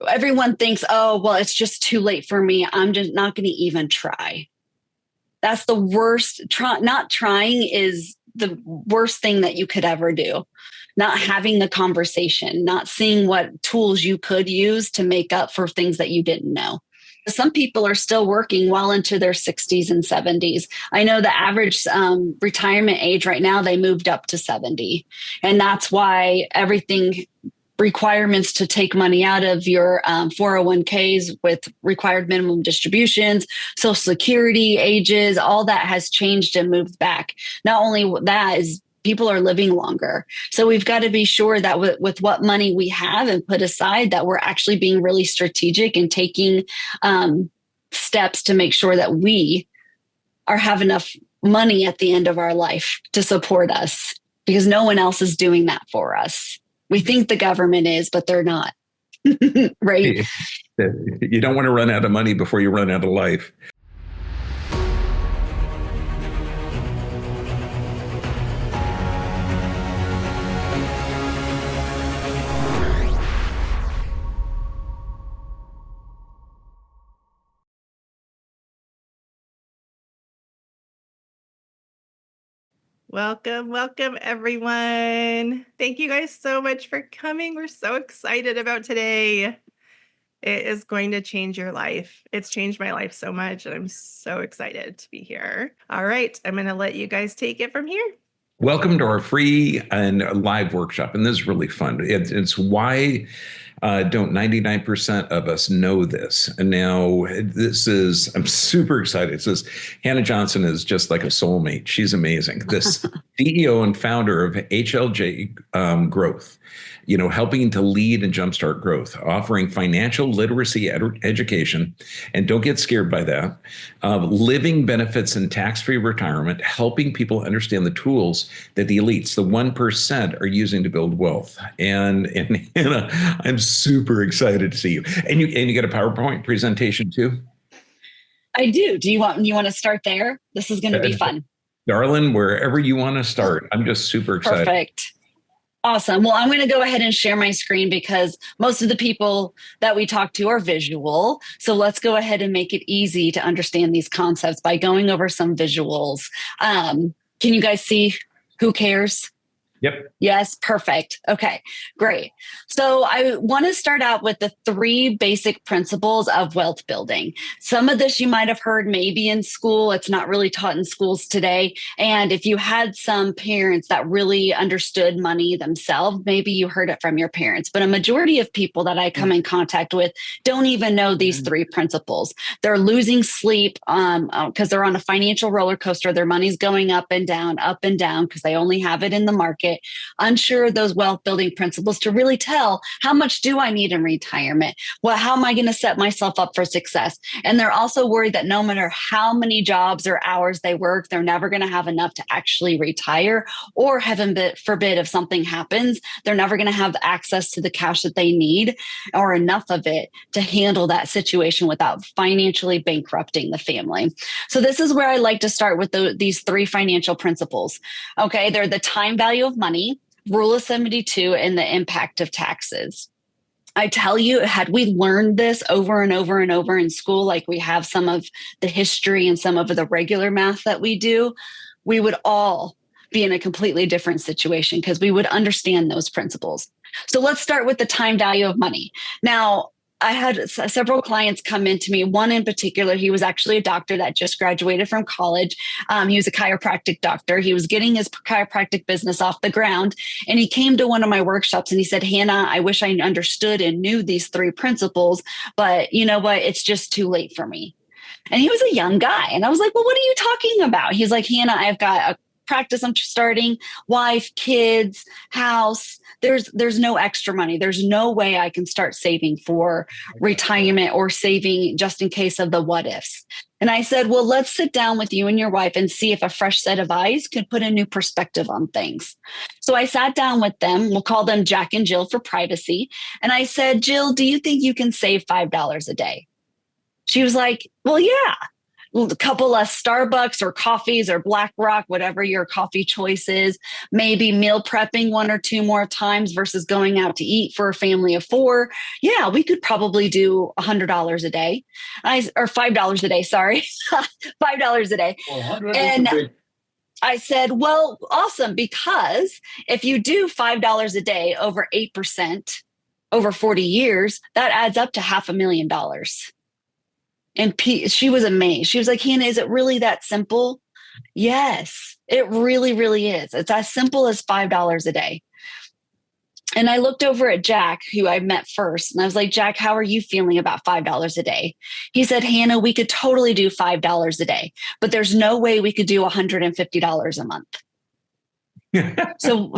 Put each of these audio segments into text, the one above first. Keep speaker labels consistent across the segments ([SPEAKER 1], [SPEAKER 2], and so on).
[SPEAKER 1] everyone thinks, oh, well, it's just too late for me. I'm just not going to even try. That's the worst. Not trying is the worst thing that you could ever do. Not having the conversation, not seeing what tools you could use to make up for things that you didn't know. Some people are still working well into their 60s and 70s. I know the average retirement age right now, they moved up to 70. And that's why everything requirements to take money out of your 401ks with required minimum distributions, Social Security ages, all that has changed and moved back. Not only that is people are living longer. So we've got to be sure that with what money we have and put aside, that we're actually being really strategic and taking steps to make sure that we have enough money at the end of our life to support us, because no one else is doing that for us. We think the government is, but they're not. Right?
[SPEAKER 2] You don't want to run out of money before you run out of life.
[SPEAKER 3] Welcome, everyone. Thank you guys so much for coming. We're so excited about today. It is going to change your life. It's changed my life so much, and I'm so excited to be here. All right, I'm going to let you guys take it from here.
[SPEAKER 2] Welcome to our free and live workshop, and this is really fun. It's why don't 99% of us know this? And now I'm super excited. It says Hannah Johnson is just like a soulmate. She's amazing. This CEO and founder of HLJ Growth, helping to lead and jumpstart growth, offering financial literacy education. And don't get scared by that. Living benefits and tax-free retirement, helping people understand the tools that the elites, the 1%, are using to build wealth. And Hannah, I'm super excited to see you. And you get a PowerPoint presentation too?
[SPEAKER 1] I do. Do you want to start there? This is going to be fun.
[SPEAKER 2] Darling, wherever you want to start. I'm just super excited.
[SPEAKER 1] Perfect. Awesome. Well, I'm going to go ahead and share my screen because most of the people that we talk to are visual. So let's go ahead and make it easy to understand these concepts by going over some visuals. Can you guys see? Who cares?
[SPEAKER 2] Yep.
[SPEAKER 1] Yes. Perfect. Okay, great. So I want to start out with the 3 basic principles of wealth building. Some of this you might have heard maybe in school. It's not really taught in schools today. And if you had some parents that really understood money themselves, maybe you heard it from your parents. But a majority of people that I come in contact with don't even know these 3 principles. They're losing sleep because they're on a financial roller coaster. Their money's going up and down because they only have it in the market. Unsure of those wealth building principles to really tell how much do I need in retirement? Well, how am I going to set myself up for success? And they're also worried that no matter how many jobs or hours they work, they're never going to have enough to actually retire, or heaven forbid, if something happens, they're never going to have access to the cash that they need or enough of it to handle that situation without financially bankrupting the family. So this is where I like to start with these 3 financial principles. Okay, they're the time value of money, rule of 72, and the impact of taxes. I tell you, had we learned this over and over and over in school, like we have some of the history and some of the regular math that we do, we would all be in a completely different situation because we would understand those principles. So let's start with the time value of money. Now, I had several clients come into me. One in particular, he was actually a doctor that just graduated from college. He was a chiropractic doctor. He was getting his chiropractic business off the ground. And he came to one of my workshops and he said, Hannah, I wish I understood and knew these 3 principles, but you know what? It's just too late for me. And he was a young guy. And I was like, well, what are you talking about? He's like, Hannah, I've got a practice I'm starting, wife, kids, house. There's no extra money. There's no way I can start saving for retirement or saving just in case of the what ifs. And I said, well, let's sit down with you and your wife and see if a fresh set of eyes could put a new perspective on things. So I sat down with them. We'll call them Jack and Jill for privacy. And I said, Jill, do you think you can save $5 a day? She was like, well, yeah. a couple less Starbucks or coffees or Black Rock, whatever your coffee choice is, maybe meal prepping 1 or 2 more times versus going out to eat for a family of 4. Yeah, we could probably do $100 a day, or $5 a day. Sorry, $5 a day. And I said, well, awesome, because if you do $5 a day over 8% over 40 years, that adds up to $500,000. And she was amazed. She was like, Hannah, is it really that simple? Yes, it really, really is. It's as simple as $5 a day. And I looked over at Jack, who I met first, and I was like, Jack, how are you feeling about $5 a day? He said, Hannah, we could totally do $5 a day, but there's no way we could do $150 a month. So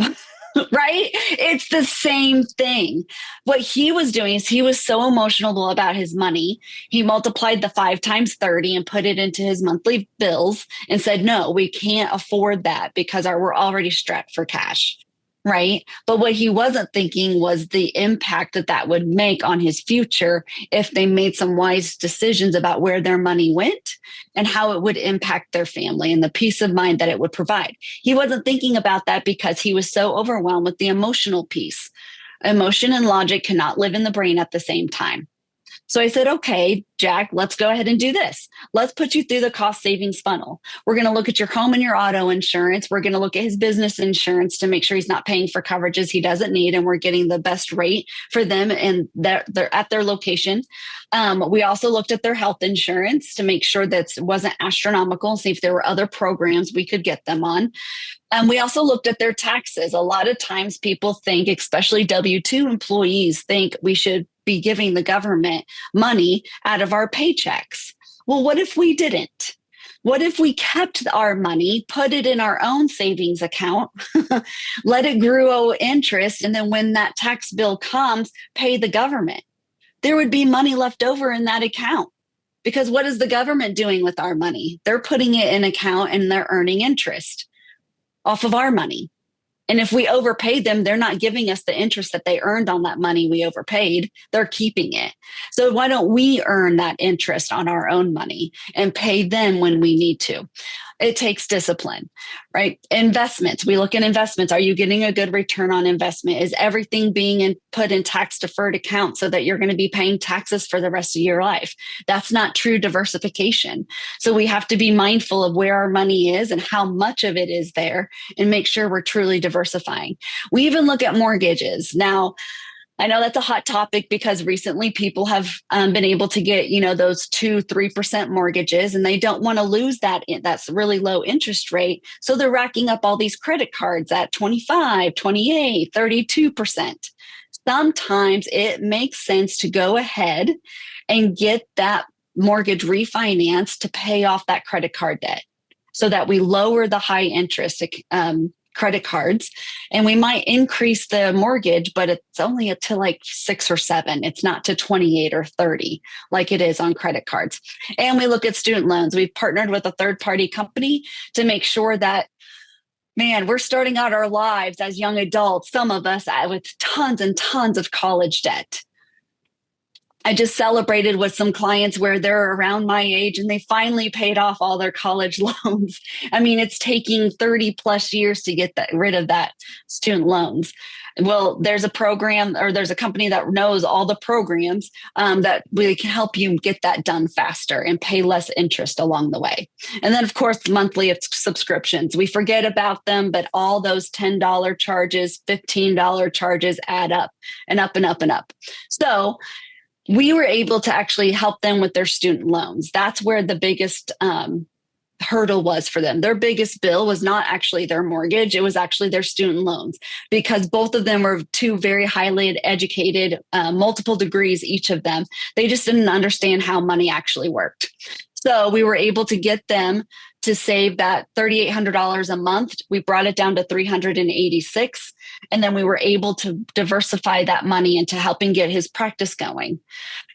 [SPEAKER 1] right? It's the same thing. What he was doing is he was so emotional about his money. He multiplied the 5 times 30 and put it into his monthly bills and said, no, we can't afford that because we're already strapped for cash. Right. But what he wasn't thinking was the impact that would make on his future if they made some wise decisions about where their money went and how it would impact their family and the peace of mind that it would provide. He wasn't thinking about that because he was so overwhelmed with the emotional piece. Emotion and logic cannot live in the brain at the same time. So I said, okay, Jack, let's go ahead and do this. Let's put you through the cost savings funnel. We're going to look at your home and your auto insurance. We're going to look at his business insurance to make sure he's not paying for coverages he doesn't need. And we're getting the best rate for them and they're at their location. We also looked at their health insurance to make sure that it wasn't astronomical and see if there were other programs we could get them on. And we also looked at their taxes. A lot of times people think, especially W-2 employees, think we should be giving the government money out of our paychecks. Well, what if we didn't? What if we kept our money, put it in our own savings account, let it grow interest, and then when that tax bill comes, pay the government? There would be money left over in that account. Because what is the government doing with our money? They're putting it in an account and they're earning interest off of our money. And if we overpay them, they're not giving us the interest that they earned on that money we overpaid. They're keeping it. So why don't we earn that interest on our own money and pay them when we need to? It takes discipline, right? Investments. We look at investments. Are you getting a good return on investment? Is everything being put in tax deferred accounts so that you're going to be paying taxes for the rest of your life? That's not true diversification. So we have to be mindful of where our money is and how much of it is there and make sure we're truly diversifying. We even look at mortgages. Now, I know that's a hot topic because recently people have been able to get, those 2-3% mortgages and they don't want to lose that. That's really low interest rate. So they're racking up all these credit cards at 25, 28, 32%. Sometimes it makes sense to go ahead and get that mortgage refinanced to pay off that credit card debt so that we lower the high interest credit cards, and we might increase the mortgage, but it's only to like 6 or 7. It's not to 28 or 30 like it is on credit cards. And we look at student loans. We've partnered with a third-party company to make sure that, man, we're starting out our lives as young adults, some of us with tons and tons of college debt. I just celebrated with some clients where they're around my age and they finally paid off all their college loans. I mean, it's taking 30 plus years to get rid of that student loans. Well, there's a program or there's a company that knows all the programs that really can help you get that done faster and pay less interest along the way. And then, of course, monthly subscriptions. We forget about them, but all those $10 charges, $15 charges add up and up and up and up. So we were able to actually help them with their student loans. That's where the biggest hurdle was for them. Their biggest bill was not actually their mortgage. It was actually their student loans because both of them were 2 very highly educated, multiple degrees, each of them. They just didn't understand how money actually worked. So we were able to get them to save that $3,800 a month. We brought it down to $386. And then we were able to diversify that money into helping get his practice going.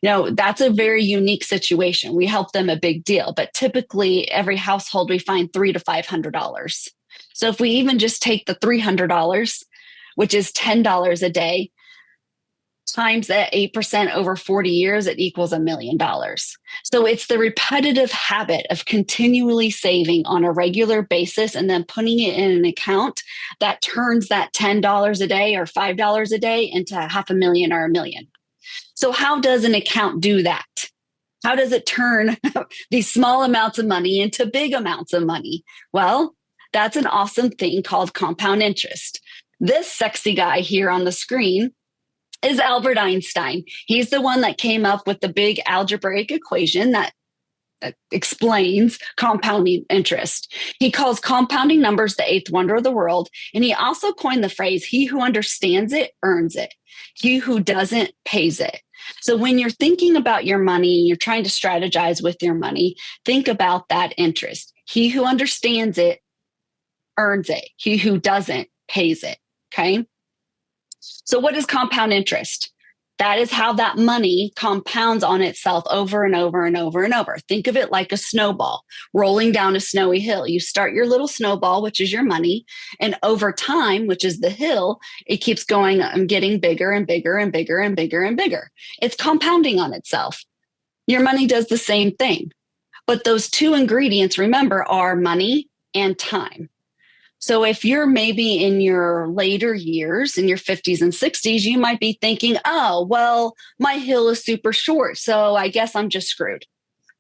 [SPEAKER 1] That's a very unique situation. We help them a big deal, but typically every household we find $300 to $500. So if we even just take the $300, which is $10 a day, times that 8% over 40 years, it equals $1 million. So it's the repetitive habit of continually saving on a regular basis and then putting it in an account that turns that $10 a day or $5 a day into $500,000 or $1 million. So how does an account do that? How does it turn these small amounts of money into big amounts of money? Well, that's an awesome thing called compound interest. This sexy guy here on the screen is Albert Einstein. He's the one that came up with the big algebraic equation that explains compounding interest. He calls compounding numbers the eighth wonder of the world. And he also coined the phrase, he who understands it earns it. He who doesn't pays it. So when you're thinking about your money, you're trying to strategize with your money, think about that interest. He who understands it earns it. He who doesn't pays it. Okay. So what is compound interest? That is how that money compounds on itself over and over and over and over. Think of it like a snowball rolling down a snowy hill. You start your little snowball, which is your money. And over time, which is the hill, it keeps going and getting bigger and bigger and bigger and bigger and bigger. It's compounding on itself. Your money does the same thing. But those two ingredients, remember, are money and time. So if you're maybe in your later years, in your 50s and 60s, you might be thinking, oh, well, my hill is super short, so I guess I'm just screwed.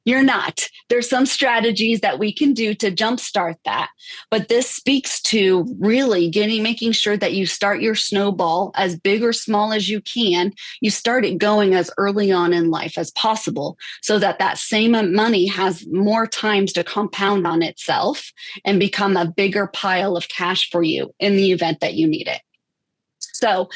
[SPEAKER 1] You're not. There's some strategies that we can do to jumpstart that. But this speaks to really making sure that you start your snowball as big or small as you can. You start it going as early on in life as possible so that that same money has more times to compound on itself and become a bigger pile of cash for you in the event that you need it. So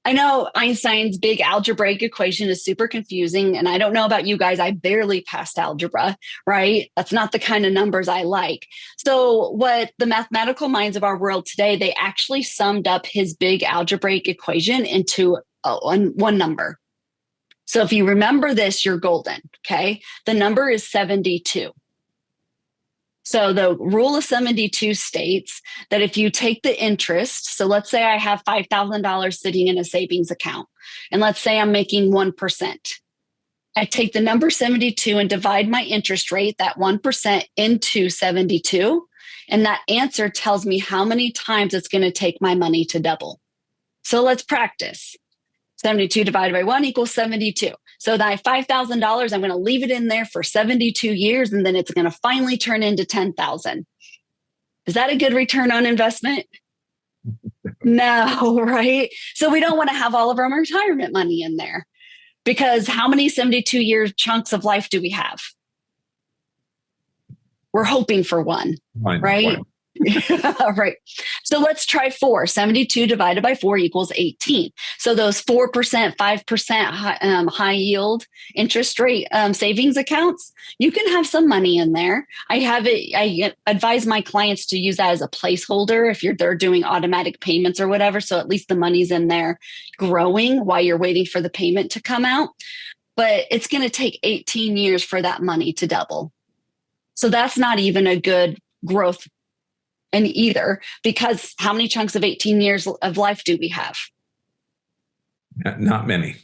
[SPEAKER 1] I know Einstein's big algebraic equation is super confusing, and I don't know about you guys. I barely passed algebra, right? That's not the kind of numbers I like. So what the mathematical minds of our world today, they actually summed up his big algebraic equation into one number. So if you remember this, you're golden, okay? The number is 72. So the rule of 72 states that if you take the interest, so let's say I have $5,000 sitting in a savings account, and let's say I'm making 1%. I take the number 72 and divide my interest rate, that 1%, into 72, and that answer tells me how many times it's going to take my money to double. So let's practice. 72 divided by 1 equals 72. So that $5,000, I'm going to leave it in there for 72 years, and then it's going to finally turn into 10,000. Is that a good return on investment? No, right? So we don't want to have all of our retirement money in there, because how many 72-year chunks of life do we have? We're hoping for one, right? Right. So let's try 4. 72 divided by 4 equals 18. So those 4%, 5% high yield interest rate savings accounts, you can have some money in there. I advise my clients to use that as a placeholder if they're doing automatic payments or whatever. So at least the money's in there growing while you're waiting for the payment to come out. But it's going to take 18 years for that money to double. So that's not even a good growth and either, because how many chunks of 18 years of life do we have?
[SPEAKER 2] Not many.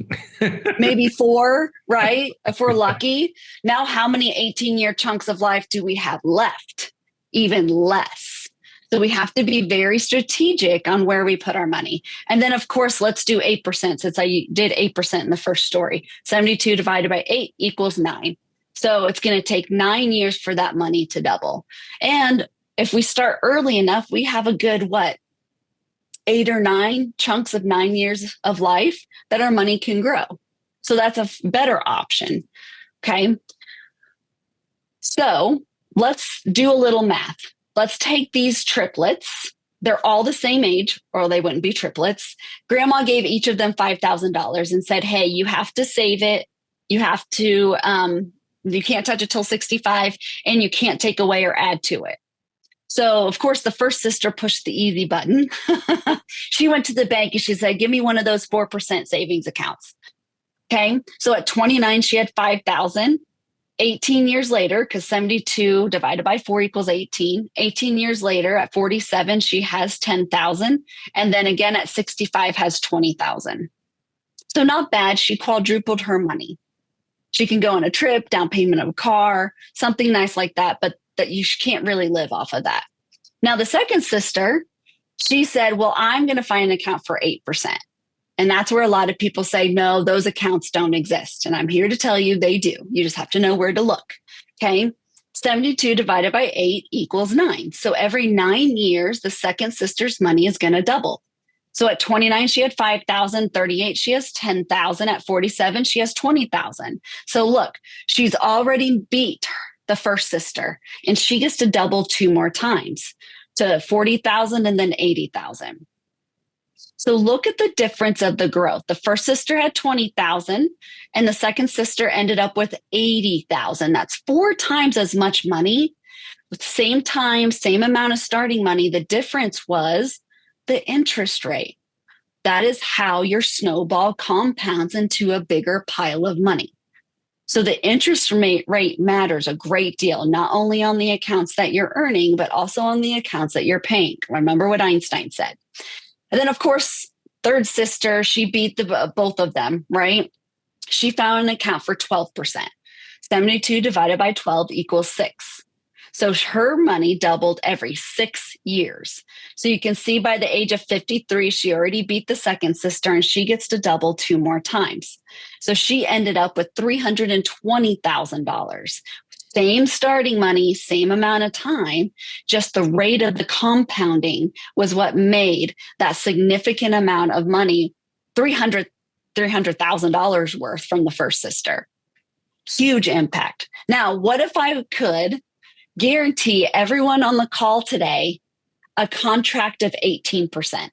[SPEAKER 1] Maybe 4, right? If we're lucky. Now, how many 18-year chunks of life do we have left? Even less. So we have to be very strategic on where we put our money. And then, of course, let's do 8%, since I did 8% in the first story. 72 divided by 8 equals 9. So it's going to take 9 years for that money to double. And if we start early enough, we have a good, 8 or 9 chunks of 9 years of life that our money can grow. So that's a better option. Okay. So let's do a little math. Let's take these triplets. They're all the same age, or they wouldn't be triplets. Grandma gave each of them $5,000 and said, hey, you have to save it. You have to, you can't touch it till 65, and you can't take away or add to it. So, of course, the first sister pushed the easy button. She went to the bank and she said, give me one of those 4% savings accounts. Okay. So at 29, she had 5,000. 18 years later, because 72 divided by 4 equals 18. 18 years later, at 47, she has 10,000. And then again at 65 has 20,000. So not bad. She quadrupled her money. She can go on a trip, down payment of a car, something nice like that, but that you can't really live off of that. Now, the second sister, she said, well, I'm going to find an account for 8%. And that's where a lot of people say, no, those accounts don't exist. And I'm here to tell you they do. You just have to know where to look. Okay. 72 divided by 8 equals 9. So every 9 years, the second sister's money is going to double. So at 29, she had 5,000, 38, she has 10,000. At 47, she has 20,000. So look, she's already beat the first sister, and she gets to double 2 more times to 40,000 and then 80,000. So look at the difference of the growth. The first sister had 20,000 and the second sister ended up with 80,000. That's 4 times as much money with same time, same amount of starting money. The difference was the interest rate. That is how your snowball compounds into a bigger pile of money. So the interest rate matters a great deal, not only on the accounts that you're earning, but also on the accounts that you're paying. Remember what Einstein said. And then, of course, third sister, she beat both of them, right? She found an account for 12%. 72 divided by 12 equals 6. So her money doubled every 6 years. So you can see by the age of 53, she already beat the second sister and she gets to double 2 more times. So she ended up with $320,000. Same starting money, same amount of time, just the rate of the compounding was what made that significant amount of money, $300,000 worth from the first sister. Huge impact. Now, what if I could guarantee everyone on the call today a contract of 18%?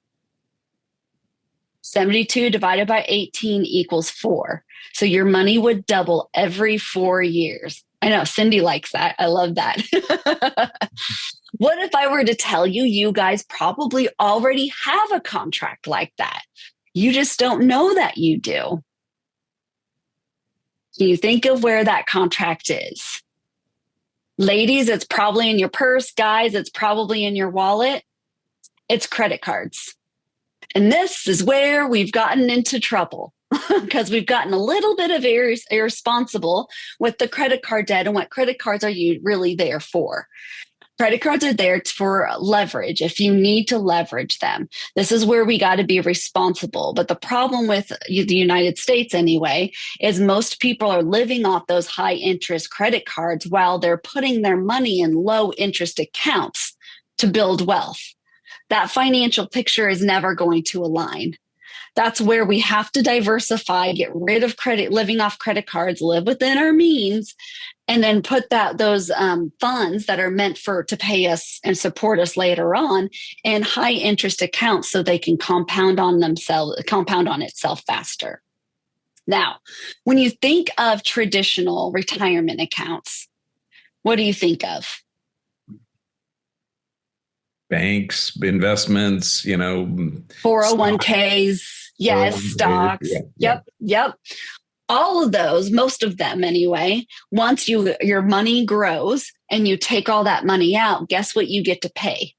[SPEAKER 1] 72 divided by 18 equals 4. So your money would double every 4 years. I know Cindy likes that. I love that. What if I were to tell you, you guys probably already have a contract like that? You just don't know that you do. Can you think of where that contract is? Ladies, it's probably in your purse. Guys, it's probably in your wallet. It's credit cards. And this is where we've gotten into trouble because we've gotten a little bit of irresponsible with the credit card debt and what credit cards are you really there for. Credit cards are there for leverage if you need to leverage them. This is where we got to be responsible. But the problem with the United States anyway is most people are living off those high interest credit cards while they're putting their money in low interest accounts to build wealth. That financial picture is never going to align. That's where we have to diversify, get rid of credit, living off credit cards, live within our means, and then put those funds that are meant to pay us and support us later on in high interest accounts so they can compound on itself faster. Now, when you think of traditional retirement accounts, what do you think of?
[SPEAKER 2] Banks, investments,
[SPEAKER 1] 401ks, yes, stocks. Yep. All of those, most of them anyway, once your money grows and you take all that money out, guess what you get to pay?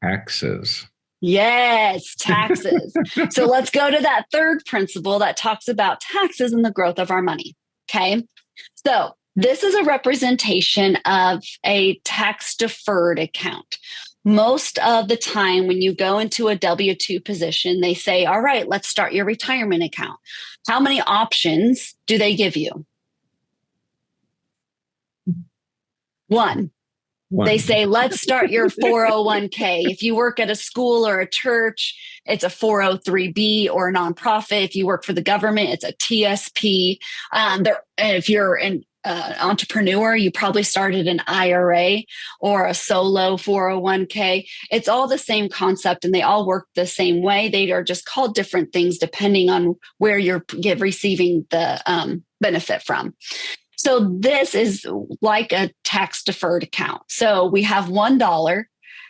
[SPEAKER 2] Taxes.
[SPEAKER 1] Yes, taxes. So let's go to that third principle that talks about taxes and the growth of our money. Okay. So this is a representation of a tax deferred account. Most of the time when you go into a W-2 position, they say, all right, let's start your retirement account. How many options do they give you? One. They say, let's start your 401k. If you work at a school or a church, it's a 403b or a nonprofit. If you work for the government, it's a TSP. If you're an entrepreneur, you probably started an IRA or a solo 401k. It's all the same concept and they all work the same way. They are just called different things depending on where you're receiving the benefit from. So this is like a tax deferred account. So we have $1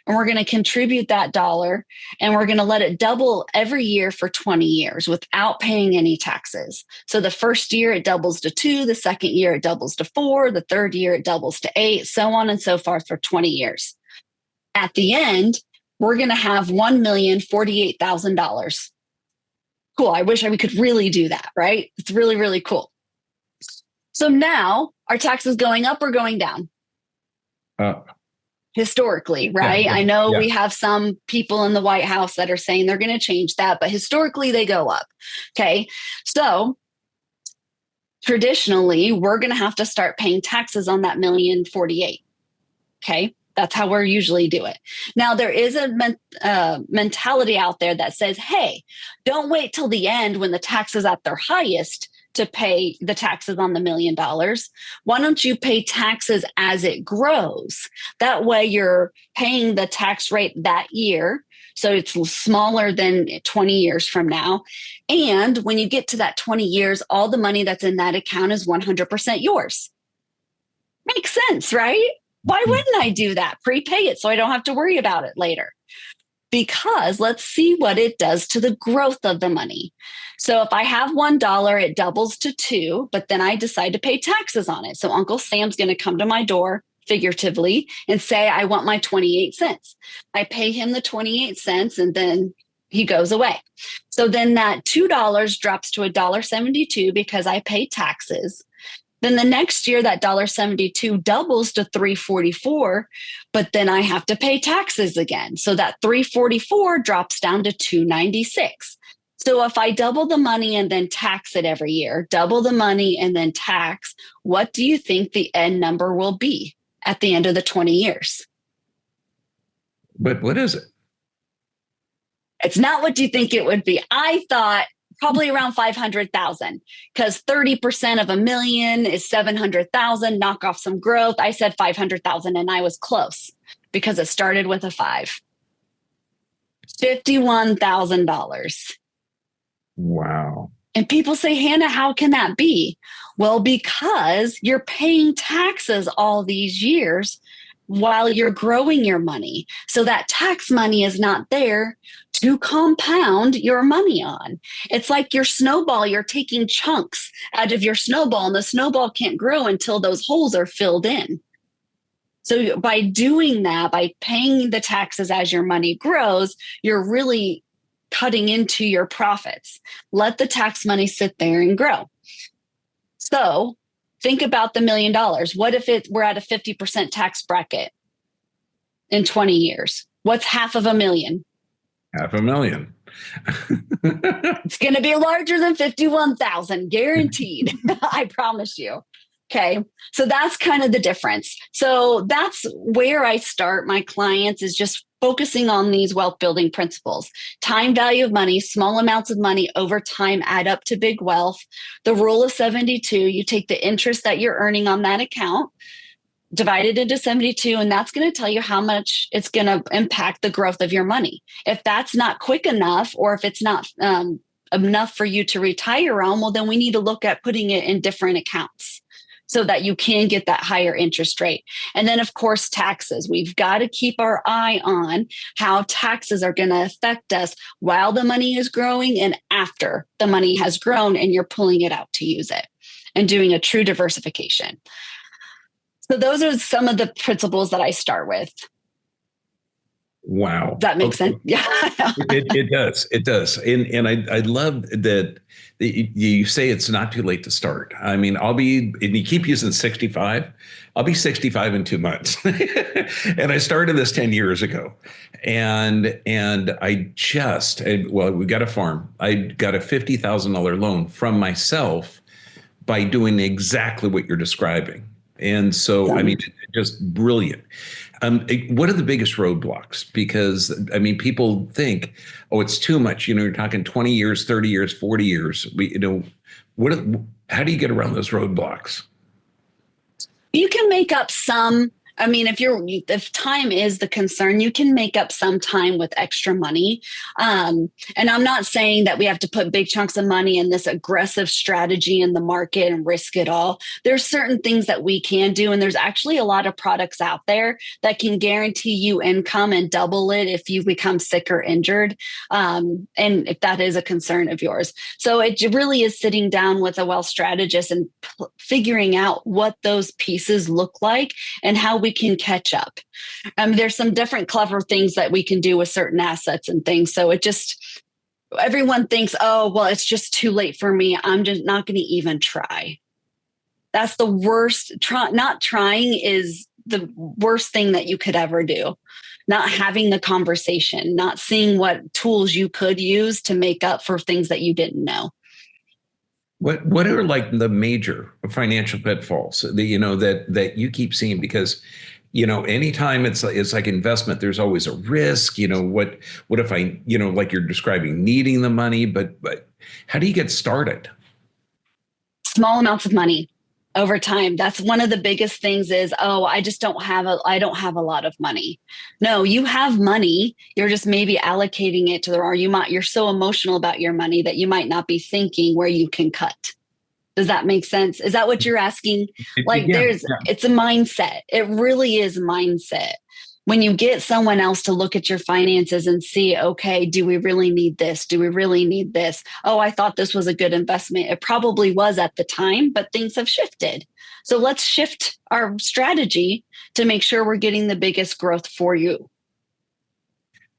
[SPEAKER 1] and we're going to contribute that dollar and we're going to let it double every year for 20 years without paying any taxes. So the first year it doubles to 2, the second year it doubles to 4, the third year it doubles to 8, so on and so forth for 20 years. At the end, we're going to have $1,048,000. Cool. I wish we could really do that, right? It's really, really cool. So now are taxes going up or going down? Historically, right?
[SPEAKER 2] Yeah,
[SPEAKER 1] I know
[SPEAKER 2] yeah.
[SPEAKER 1] we have some people in the White House that are saying they're going to change that, but historically they go up. Okay. So traditionally, we're going to have to start paying taxes on that $1,048,000. Okay. That's how we're usually do it. Now, there is a mentality out there that says, hey, don't wait till the end when the tax is at their highest to pay the taxes on the $1 million. Why don't you pay taxes as it grows? That way you're paying the tax rate that year. So it's smaller than 20 years from now. And when you get to that 20 years, all the money that's in that account is 100% yours. Makes sense, right? Why wouldn't I do that? Prepay it so I don't have to worry about it later. Because let's see what it does to the growth of the money. So if I have $1, it doubles to $2, but then I decide to pay taxes on it. So Uncle Sam's going to come to my door figuratively and say, I want my 28 cents. I pay him the 28 cents and then he goes away. So then that $2 drops to $1.72 because I pay taxes. Then the next year, that $1.72 doubles to $3.44, but then I have to pay taxes again. So that $3.44 drops down to $2.96. So if I double the money and then tax it every year, double the money and then tax, what do you think the end number will be at the end of the 20 years?
[SPEAKER 2] But what is it?
[SPEAKER 1] It's not what you think it would be. I thought probably around 500,000 because 30% of $1 million is 700,000. Knock off some growth. I said 500,000 and I was close because it started with a 5. $51,000.
[SPEAKER 2] Wow.
[SPEAKER 1] And people say, Hannah, how can that be? Well, because you're paying taxes all these years while you're growing your money. So that tax money is not there to compound your money on. It's like your snowball, you're taking chunks out of your snowball and the snowball can't grow until those holes are filled in. So by doing that, by paying the taxes as your money grows, you're really cutting into your profits. Let the tax money sit there and grow. So think about the $1 million. What if we're at a 50% tax bracket in 20 years? What's $500,000?
[SPEAKER 2] $500,000.
[SPEAKER 1] It's going to be larger than 51,000, guaranteed. I promise you. Okay. So that's kind of the difference. So that's where I start my clients is just focusing on these wealth building principles. Time value of money, small amounts of money over time add up to big wealth. The rule of 72, you take the interest that you're earning on that account, divide it into 72, and that's going to tell you how much it's going to impact the growth of your money. If that's not quick enough, or if it's not enough for you to retire on, well, then we need to look at putting it in different accounts so that you can get that higher interest rate. And then, of course, taxes. We've got to keep our eye on how taxes are going to affect us while the money is growing and after the money has grown and you're pulling it out to use it and doing a true diversification. So those are some of the principles that I start with.
[SPEAKER 2] Wow.
[SPEAKER 1] Does that make sense? Yeah.
[SPEAKER 2] It does. It does. And I love that you say it's not too late to start. I mean, and you keep using 65. I'll be 65 in 2 months. And I started this 10 years ago. And we got a farm. I got a $50,000 loan from myself by doing exactly what you're describing. And so, I mean, just brilliant. What are the biggest roadblocks? Because, I mean, people think, oh, it's too much. You're talking 20 years, 30 years, 40 years. How do you get around those roadblocks?
[SPEAKER 1] You can make up some. I mean, if time is the concern, you can make up some time with extra money. And I'm not saying that we have to put big chunks of money in this aggressive strategy in the market and risk it all. There's certain things that we can do. And there's actually a lot of products out there that can guarantee you income and double it if you become sick or injured. And if that is a concern of yours. So it really is sitting down with a wealth strategist and figuring out what those pieces look like and how we can catch up. There's some different clever things that we can do with certain assets and things. So everyone thinks, oh, well, it's just too late for me. I'm just not going to even try. That's the worst. Not trying is the worst thing that you could ever do. Not having the conversation, not seeing what tools you could use to make up for things that you didn't know.
[SPEAKER 2] What are like the major financial pitfalls that that you keep seeing? Because anytime it's like investment, there's always a risk. What if I like you're describing needing the money, but how do you get started?
[SPEAKER 1] Small amounts of money over time. That's one of the biggest things is, oh, I don't have a lot of money. No, you have money. You're just maybe allocating it to you're so emotional about your money that you might not be thinking where you can cut. Does that make sense? Is that what you're asking? It's a mindset. It really is mindset. When you get someone else to look at your finances and see, okay, do we really need this? Do we really need this? Oh, I thought this was a good investment. It probably was at the time, but things have shifted. So let's shift our strategy to make sure we're getting the biggest growth for you.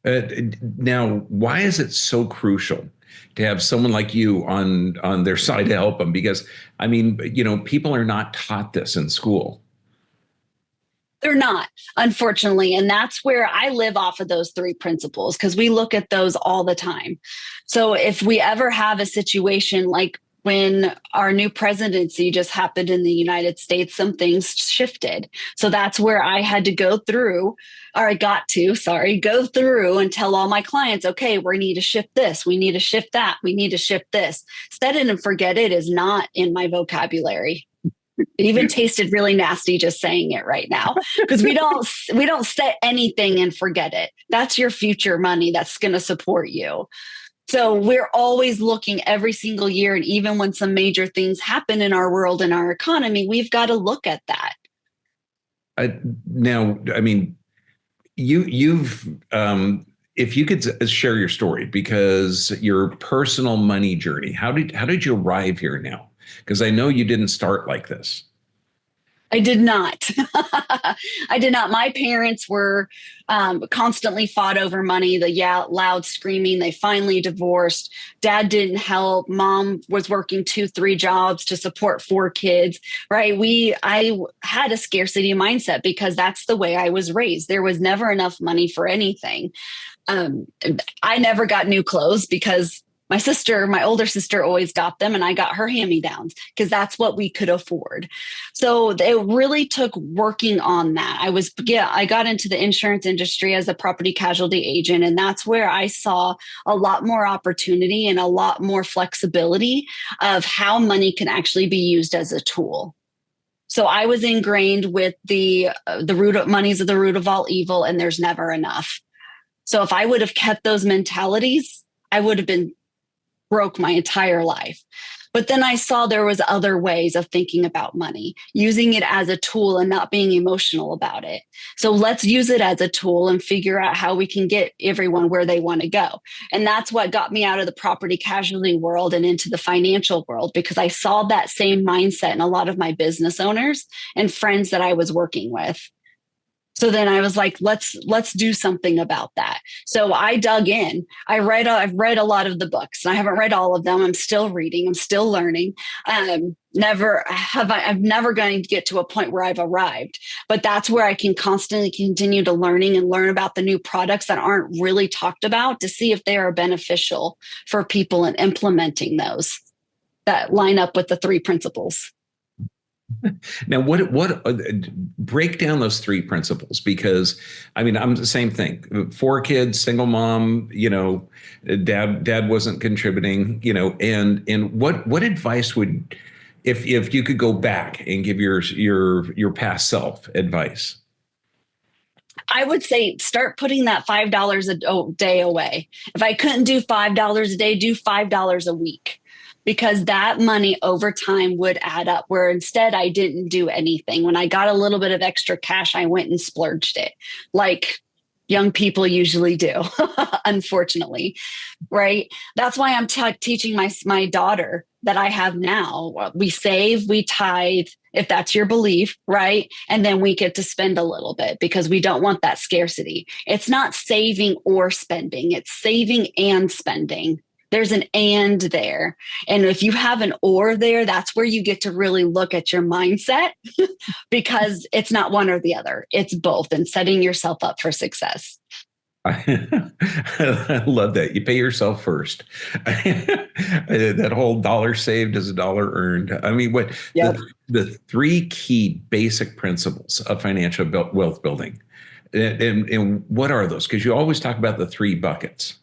[SPEAKER 2] Now, why is it so crucial to have someone like you on their side to help them? Because, people are not taught this in school.
[SPEAKER 1] They're not, unfortunately. And that's where I live off of those 3 principles, because we look at those all the time. So if we ever have a situation like when our new presidency just happened in the United States, some things shifted. So that's where I had to go through and tell all my clients, okay, we need to shift this. We need to shift that. We need to shift this. Set it and forget it is not in my vocabulary. It even tasted really nasty just saying it right now, because we don't set anything and forget it. That's your future money that's going to support you. So we're always looking every single year. And even when some major things happen in our world and our economy, we've got to look at that.
[SPEAKER 2] Now, you've if you could share your story, because your personal money journey, how did you arrive here now? Because I know you didn't start like this.
[SPEAKER 1] I did not. I did not. My parents were constantly fought over money, loud screaming. They finally divorced. Dad didn't help. Mom was working 2-3 jobs to support 4 kids, right? I had a scarcity mindset because that's the way I was raised. There was never enough money for anything. I never got new clothes because my older sister always got them, and I got her hand-me-downs because that's what we could afford. So it really took working on that. I got into the insurance industry as a property casualty agent, and that's where I saw a lot more opportunity and a lot more flexibility of how money can actually be used as a tool. So I was ingrained with the root of money's the root of all evil, and there's never enough. So if I would have kept those mentalities, I would have been broke my entire life. But then I saw there was other ways of thinking about money, using it as a tool and not being emotional about it. So let's use it as a tool and figure out how we can get everyone where they want to go. And that's what got me out of the property casualty world and into the financial world, because I saw that same mindset in a lot of my business owners and friends that I was working with. So then I was like, let's do something about that. So I dug in. I've read a lot of the books. I haven't read all of them. I'm still reading. I'm still learning. I'm never going to get to a point where I've arrived, but that's where I can constantly continue to learning and learn about the new products that aren't really talked about to see if they are beneficial for people and implementing those that line up with the 3 principles.
[SPEAKER 2] Now, what break down those 3 principles? Because I'm the same thing. 4 kids, single mom. Dad wasn't contributing. And what advice would, if you could go back and give your past self advice?
[SPEAKER 1] I would say start putting that $5 a day away. If I couldn't do $5 a day, do $5 a week. Because that money over time would add up, where instead I didn't do anything. When I got a little bit of extra cash, I went and splurged it like young people usually do, unfortunately, right? That's why I'm teaching my daughter that I have now. We save, we tithe, if that's your belief, right? And then we get to spend a little bit because we don't want that scarcity. It's not saving or spending. It's saving and spending. There's an and there. And if you have an or there, that's where you get to really look at your mindset because it's not one or the other. It's both and setting yourself up for success.
[SPEAKER 2] I love that. You pay yourself first. That whole dollar saved is a dollar earned. I mean, what
[SPEAKER 1] Yep.
[SPEAKER 2] the three key basic principles of financial wealth building, and what are those? Because you always talk about the three buckets.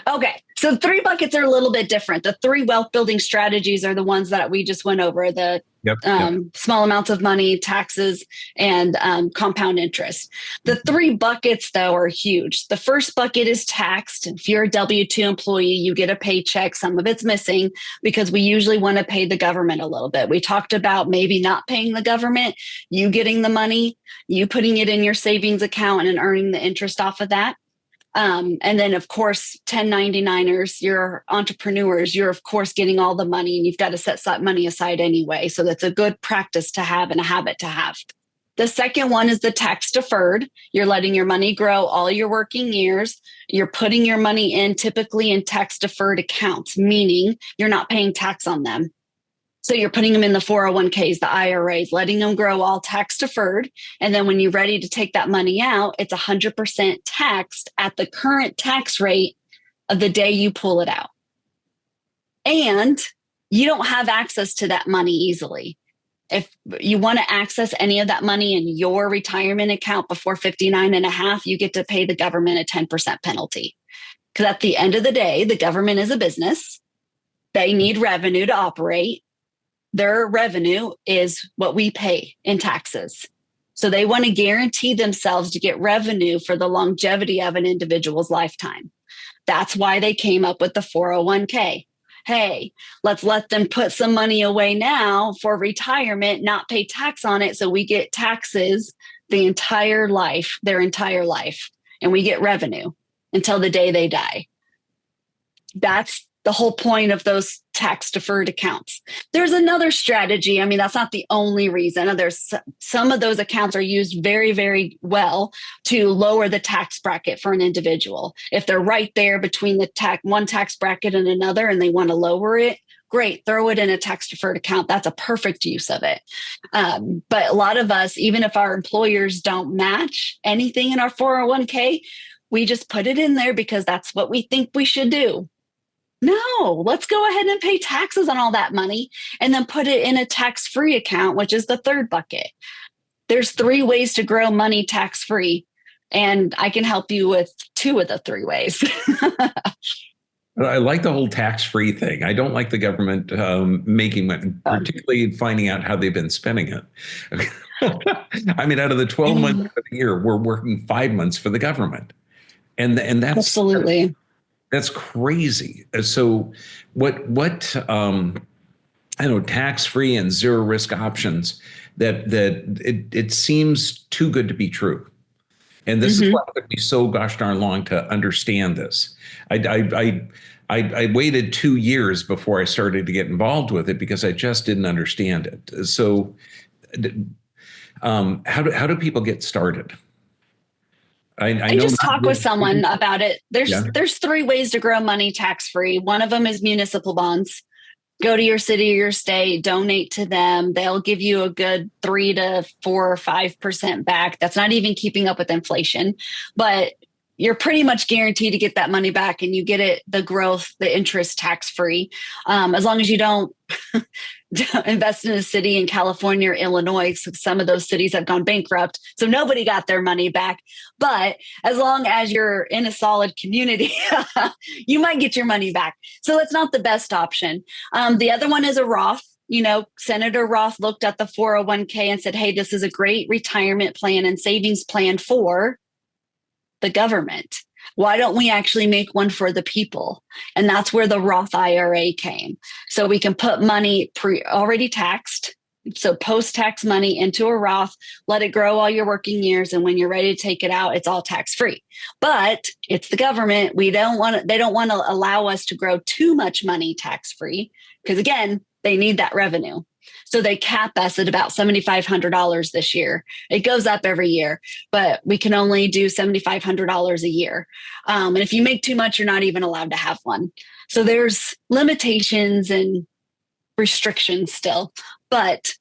[SPEAKER 1] Okay. So 3 buckets are a little bit different. The 3 wealth building strategies are the ones that we just went over, the
[SPEAKER 2] Yep.
[SPEAKER 1] small amounts of money, taxes, and compound interest. The 3 buckets, though, are huge. The first bucket is taxed. If you're a W-2 employee, you get a paycheck. Some of it's missing because we usually want to pay the government a little bit. We talked about maybe not paying the government, you getting the money, you putting it in your savings account and earning the interest off of that. And then, of course, 1099ers, you're entrepreneurs, you're, of course, getting all the money and you've got to set money aside anyway. So that's a good practice to have and a habit to have. The second one is the tax deferred. You're letting your money grow all your working years. You're putting your money in typically in tax deferred accounts, meaning you're not paying tax on them. So you're putting them in the 401ks, the IRAs, letting them grow all tax deferred. And then when you're ready to take that money out, it's 100% taxed at the current tax rate of the day you pull it out. And you don't have access to that money easily. If you want to access any of that money in your retirement account before 59 and a half, you get to pay the government a 10% penalty. Because at the end of the day, the government is a business. They need revenue to operate. Their revenue is what we pay in taxes. So they want to guarantee themselves to get revenue for the longevity of an individual's lifetime. That's why they came up with the 401k. Hey, let's let them put some money away now for retirement, not pay tax on it. So we get taxes their entire life, and we get revenue until the day they die. That's the whole point of those tax deferred accounts. There's another strategy. I mean, that's not the only reason. There's some of those accounts are used very, very well to lower the tax bracket for an individual. If they're right there between the one tax bracket and another and they want to lower it, great, throw it in a tax deferred account. That's a perfect use of it. But a lot of us, even if our employers don't match anything in our 401k, we just put it in there because that's what we think we should do. No, let's go ahead and pay taxes on all that money and then put it in a tax-free account, which is the third bucket. There's 3 ways to grow money tax-free, and I can help you with 2 of the 3 ways.
[SPEAKER 2] I like the whole tax-free thing. I don't like the government making money, particularly finding out how they've been spending it. I mean, out of the 12 months of the year, we're working 5 months for the government. And that's
[SPEAKER 1] absolutely.
[SPEAKER 2] That's crazy. So what I know, tax-free and zero risk options, that it seems too good to be true. And this is why it took me so gosh darn long to understand this. I waited 2 years before I started to get involved with it because I just didn't understand it. So how do people get started?
[SPEAKER 1] I just talk with someone about it. There's 3 ways to grow money tax-free. One of them is municipal bonds. Go to your city or your state, donate to them. They'll give you a good 3 to 4 or 5% back. That's not even keeping up with inflation, but you're pretty much guaranteed to get that money back, and you get it, the growth, the interest tax-free. As long as you don't invest in a city in California or Illinois, some of those cities have gone bankrupt. So nobody got their money back. But as long as you're in a solid community, you might get your money back. So that's not the best option. The other one is a Roth. You know, Senator Roth looked at the 401k and said, hey, this is a great retirement plan and savings plan for the government. Why don't we actually make one for the people? And that's where the Roth IRA came. So we can put money already taxed. So post-tax money into a Roth, let it grow all your working years. And when you're ready to take it out, it's all tax-free. But it's the government. They don't want to allow us to grow too much money tax-free because, again, they need that revenue. So they cap us at about $7,500 this year. It goes up every year, but we can only do $7,500 a year. And if you make too much, you're not even allowed to have one. So there's limitations and restrictions still. But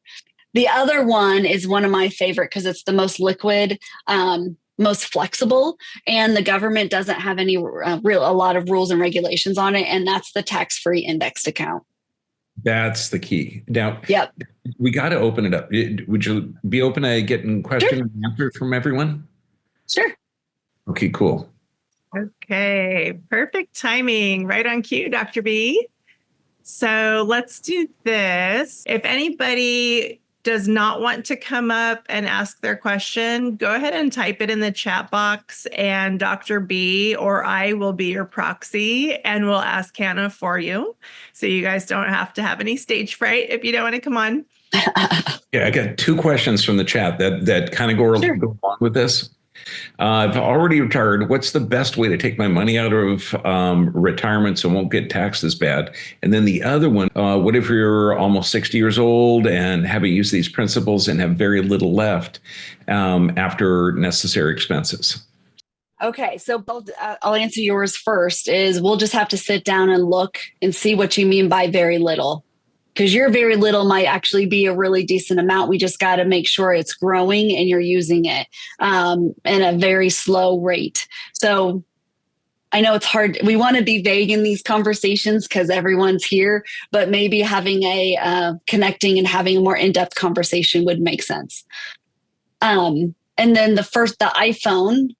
[SPEAKER 1] the other one is one of my favorite because it's the most liquid, most flexible, and the government doesn't have any a lot of rules and regulations on it. And that's the tax-free indexed account.
[SPEAKER 2] That's the key. Now,
[SPEAKER 1] yep.
[SPEAKER 2] We got to open it up. Would you be open to getting questions
[SPEAKER 1] Sure.
[SPEAKER 2] and answers from everyone?
[SPEAKER 1] Sure.
[SPEAKER 2] Okay, cool.
[SPEAKER 3] Okay, perfect timing. Right on cue, Dr. B. So let's do this. If anybody does not want to come up and ask their question, go ahead and type it in the chat box, and Dr. B or I will be your proxy and we'll ask Hannah for you. So you guys don't have to have any stage fright if you don't want to come on.
[SPEAKER 2] Yeah, I got 2 questions from the chat that kind of go along with this. I've already retired. What's the best way to take my money out of retirement so I won't get taxed as bad? And then the other one, what if you're almost 60 years old and haven't used these principles and have very little left after necessary expenses?
[SPEAKER 1] Okay, so I'll answer yours first. Is we'll just have to sit down and look and see what you mean by very little. Because your very little might actually be a really decent amount. We just got to make sure it's growing and you're using it in a very slow rate. So I know it's hard. We want to be vague in these conversations because everyone's here, but maybe having a connecting and having a more in-depth conversation would make sense. And then the iPhone.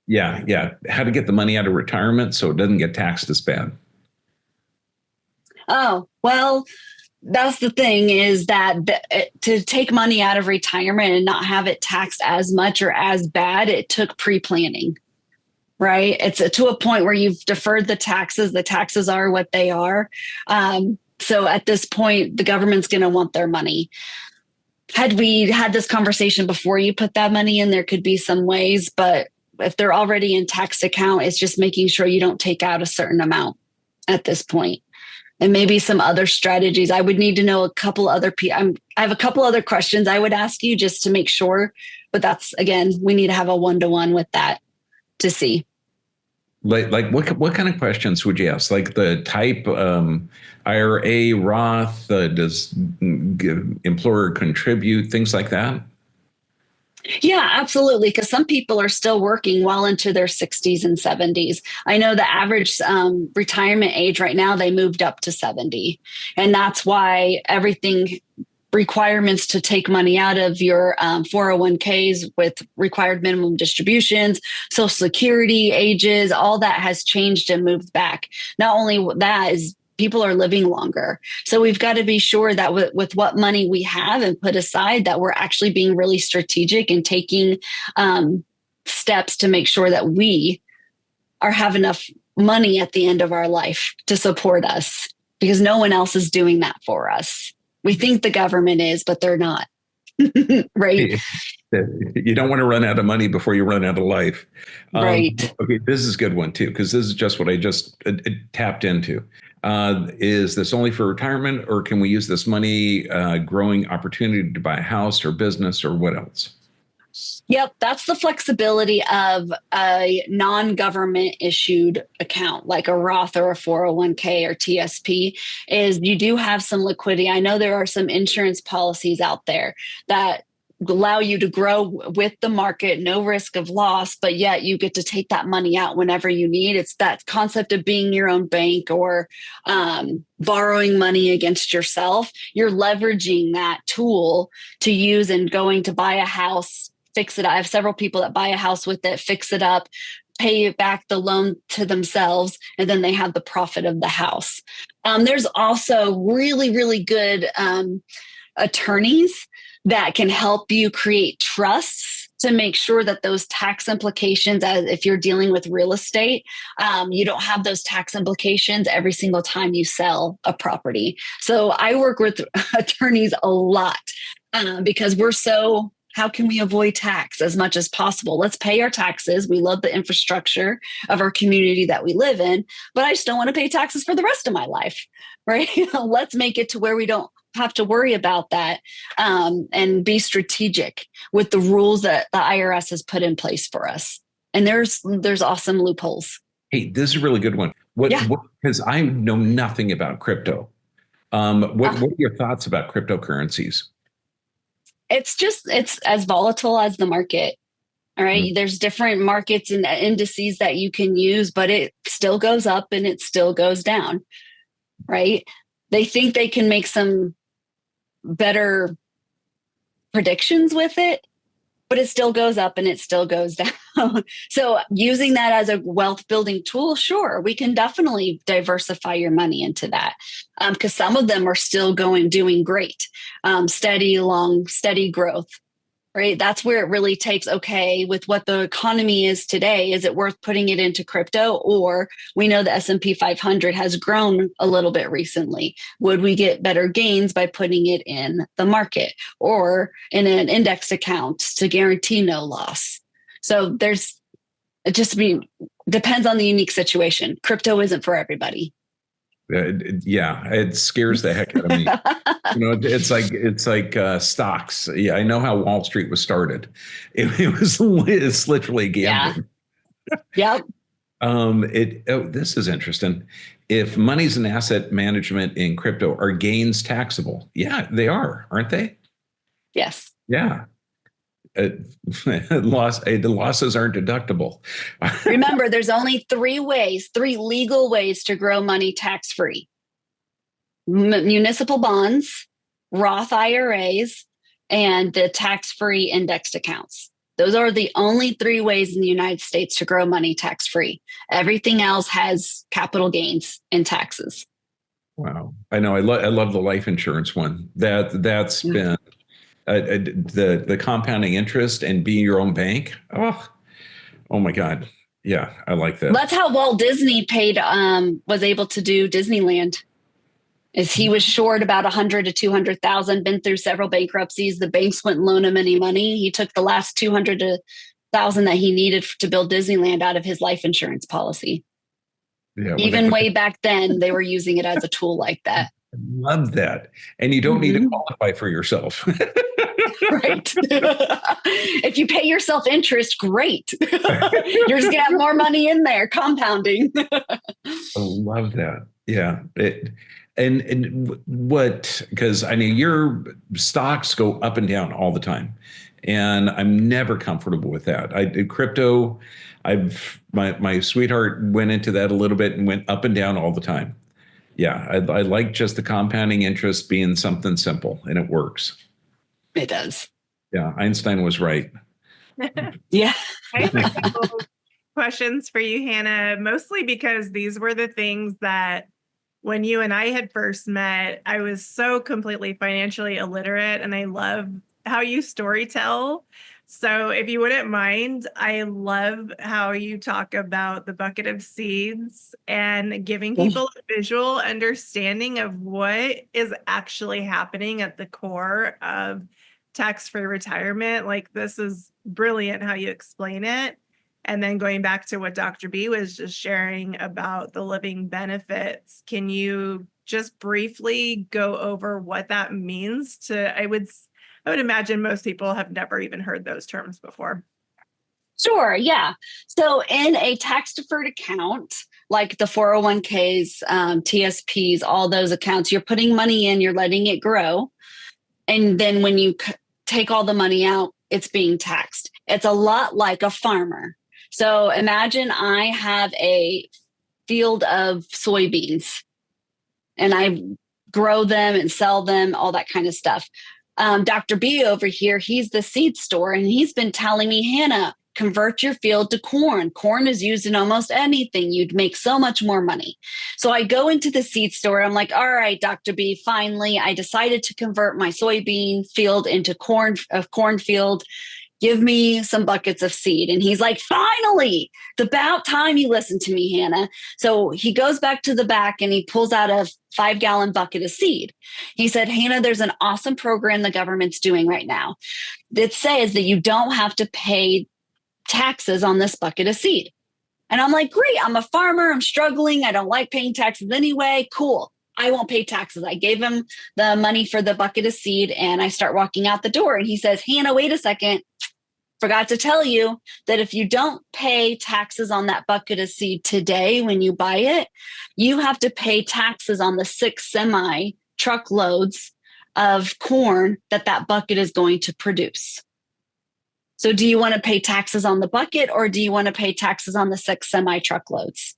[SPEAKER 2] Yeah. How to get the money out of retirement so it doesn't get taxed as bad.
[SPEAKER 1] Oh, well, that's the thing is that to take money out of retirement and not have it taxed as much or as bad, it took pre-planning, right? It's to a point where you've deferred the taxes. The taxes are what they are. So at this point, the government's going to want their money. Had we had this conversation before you put that money in, there could be some ways, but if they're already in tax account, it's just making sure you don't take out a certain amount at this point. And maybe some other strategies. I would need to know a couple other I have a couple other questions I would ask you just to make sure. But that's, again, we need to have a one-to-one with that to see.
[SPEAKER 2] Like what kind of questions would you ask? Like the type IRA, Roth, does employer contribute, things like that?
[SPEAKER 1] Yeah, absolutely. Because some people are still working well into their 60s and 70s. I know the average retirement age right now, they moved up to 70. And that's why everything requirements to take money out of your 401ks with required minimum distributions, Social Security ages, all that has changed and moved back. Not only that is people are living longer. So we've got to be sure that with what money we have and put aside, that we're actually being really strategic and taking steps to make sure that we have enough money at the end of our life to support us, because no one else is doing that for us. We think the government is, but they're not. Right.
[SPEAKER 2] You don't want to run out of money before you run out of life.
[SPEAKER 1] Right.
[SPEAKER 2] Okay, this is a good one too, because this is just what I just tapped into. Is this only for retirement, or can we use this money growing opportunity to buy a house or business or what else?
[SPEAKER 1] Yep, that's the flexibility of a non-government issued account like a Roth or a 401k or TSP. Is you do have some liquidity. I know there are some insurance policies out there that allow you to grow with the market, no risk of loss, but yet you get to take that money out whenever you need. It's that concept of being your own bank or borrowing money against yourself. You're leveraging that tool to use and going to buy a house, fix it. I have several people that buy a house with it, fix it up, pay back the loan to themselves, and then they have the profit of the house. There's also really, really good attorneys that can help you create trusts to make sure that those tax implications, as if you're dealing with real estate, you don't have those tax implications every single time you sell a property. So I work with attorneys a lot because how can we avoid tax as much as possible? Let's pay our taxes. We love the infrastructure of our community that we live in, but I just don't want to pay taxes for the rest of my life, right? Let's make it to where we don't have to worry about that, and be strategic with the rules that the IRS has put in place for us. And there's awesome loopholes.
[SPEAKER 2] Hey, this is a really good one. What,
[SPEAKER 1] Yeah.
[SPEAKER 2] because I know nothing about crypto. What are your thoughts about cryptocurrencies?
[SPEAKER 1] It's as volatile as the market. All right. There's different markets and indices that you can use, but it still goes up and it still goes down. Right. They think they can make some better predictions with it, but it still goes up and it still goes down. So using that as a wealth building tool, sure, we can definitely diversify your money into that, because some of them are still doing great, steady growth. Right. That's where it really takes, okay, with what the economy is today, is it worth putting it into crypto? Or we know the S&P 500 has grown a little bit recently. Would we get better gains by putting it in the market or in an indexed account to guarantee no loss? So depends on the unique situation. Crypto isn't for everybody.
[SPEAKER 2] Yeah, it scares the heck out of me. It's like stocks. Yeah, I know how Wall Street was started. It's literally gambling.
[SPEAKER 1] Yeah.
[SPEAKER 2] Yep. This is interesting. If money's an asset management in crypto, are gains taxable? Yeah, they are, aren't they?
[SPEAKER 1] Yes.
[SPEAKER 2] Yeah. The losses aren't deductible.
[SPEAKER 1] Remember, there's only three legal ways to grow money tax-free: municipal bonds, Roth IRAs, and the tax-free indexed accounts. Those are the only three ways in the United States to grow money tax-free. Everything else has capital gains and taxes.
[SPEAKER 2] Wow. I know. I love the life insurance one. That's been the compounding interest and being your own bank. Oh my God. Yeah, I like that.
[SPEAKER 1] That's how Walt Disney was able to do Disneyland. Is he was short about 100 to 200,000, been through several bankruptcies. The banks wouldn't loan him any money. He took the last 200,000 that he needed to build Disneyland out of his life insurance policy. Yeah, even way back then, they were using it as a tool like that.
[SPEAKER 2] I love that. And you don't need to qualify for yourself.
[SPEAKER 1] Right. If you pay yourself interest, great. You're just going to have more money in there, compounding.
[SPEAKER 2] I love that. Yeah. Because I mean, your stocks go up and down all the time. And I'm never comfortable with that. I did crypto. My sweetheart went into that a little bit and went up and down all the time. Yeah, I like just the compounding interest being something simple, and it works.
[SPEAKER 1] It does.
[SPEAKER 2] Yeah, Einstein was right.
[SPEAKER 1] Yeah.
[SPEAKER 3] I have a couple questions for you, Hannah, mostly because these were the things that when you and I had first met, I was so completely financially illiterate, and I love how you storytell. So if you wouldn't mind, I love how you talk about the bucket of seeds and giving people a visual understanding of what is actually happening at the core of tax-free retirement. Like, this is brilliant how you explain it. And then going back to what Dr. B was just sharing about the living benefits, can you just briefly go over what that means I would imagine most people have never even heard those terms before.
[SPEAKER 1] Sure. Yeah. So in a tax deferred account, like the 401ks, TSPs, all those accounts, you're putting money in, you're letting it grow. And then when you take all the money out, it's being taxed. It's a lot like a farmer. So imagine I have a field of soybeans and I grow them and sell them, all that kind of stuff. Dr. B over here, he's the seed store, and he's been telling me, Hannah, convert your field to corn. Corn is used in almost anything. You'd make so much more money. So I go into the seed store. I'm like, all right, Dr. B, finally, I decided to convert my soybean field into cornfield. Give me some buckets of seed. And he's like, finally, it's about time you listen to me, Hannah. So he goes back to the back and he pulls out a 5-gallon bucket of seed. He said, Hannah, there's an awesome program the government's doing right now that says that you don't have to pay taxes on this bucket of seed. And I'm like, great, I'm a farmer. I'm struggling. I don't like paying taxes anyway. Cool. I won't pay taxes. I gave him the money for the bucket of seed and I start walking out the door and he says, Hannah, wait a second. Forgot to tell you that if you don't pay taxes on that bucket of seed today when you buy it, you have to pay taxes on the 6 semi truckloads of corn that bucket is going to produce. So do you want to pay taxes on the bucket or do you want to pay taxes on the 6 semi truckloads?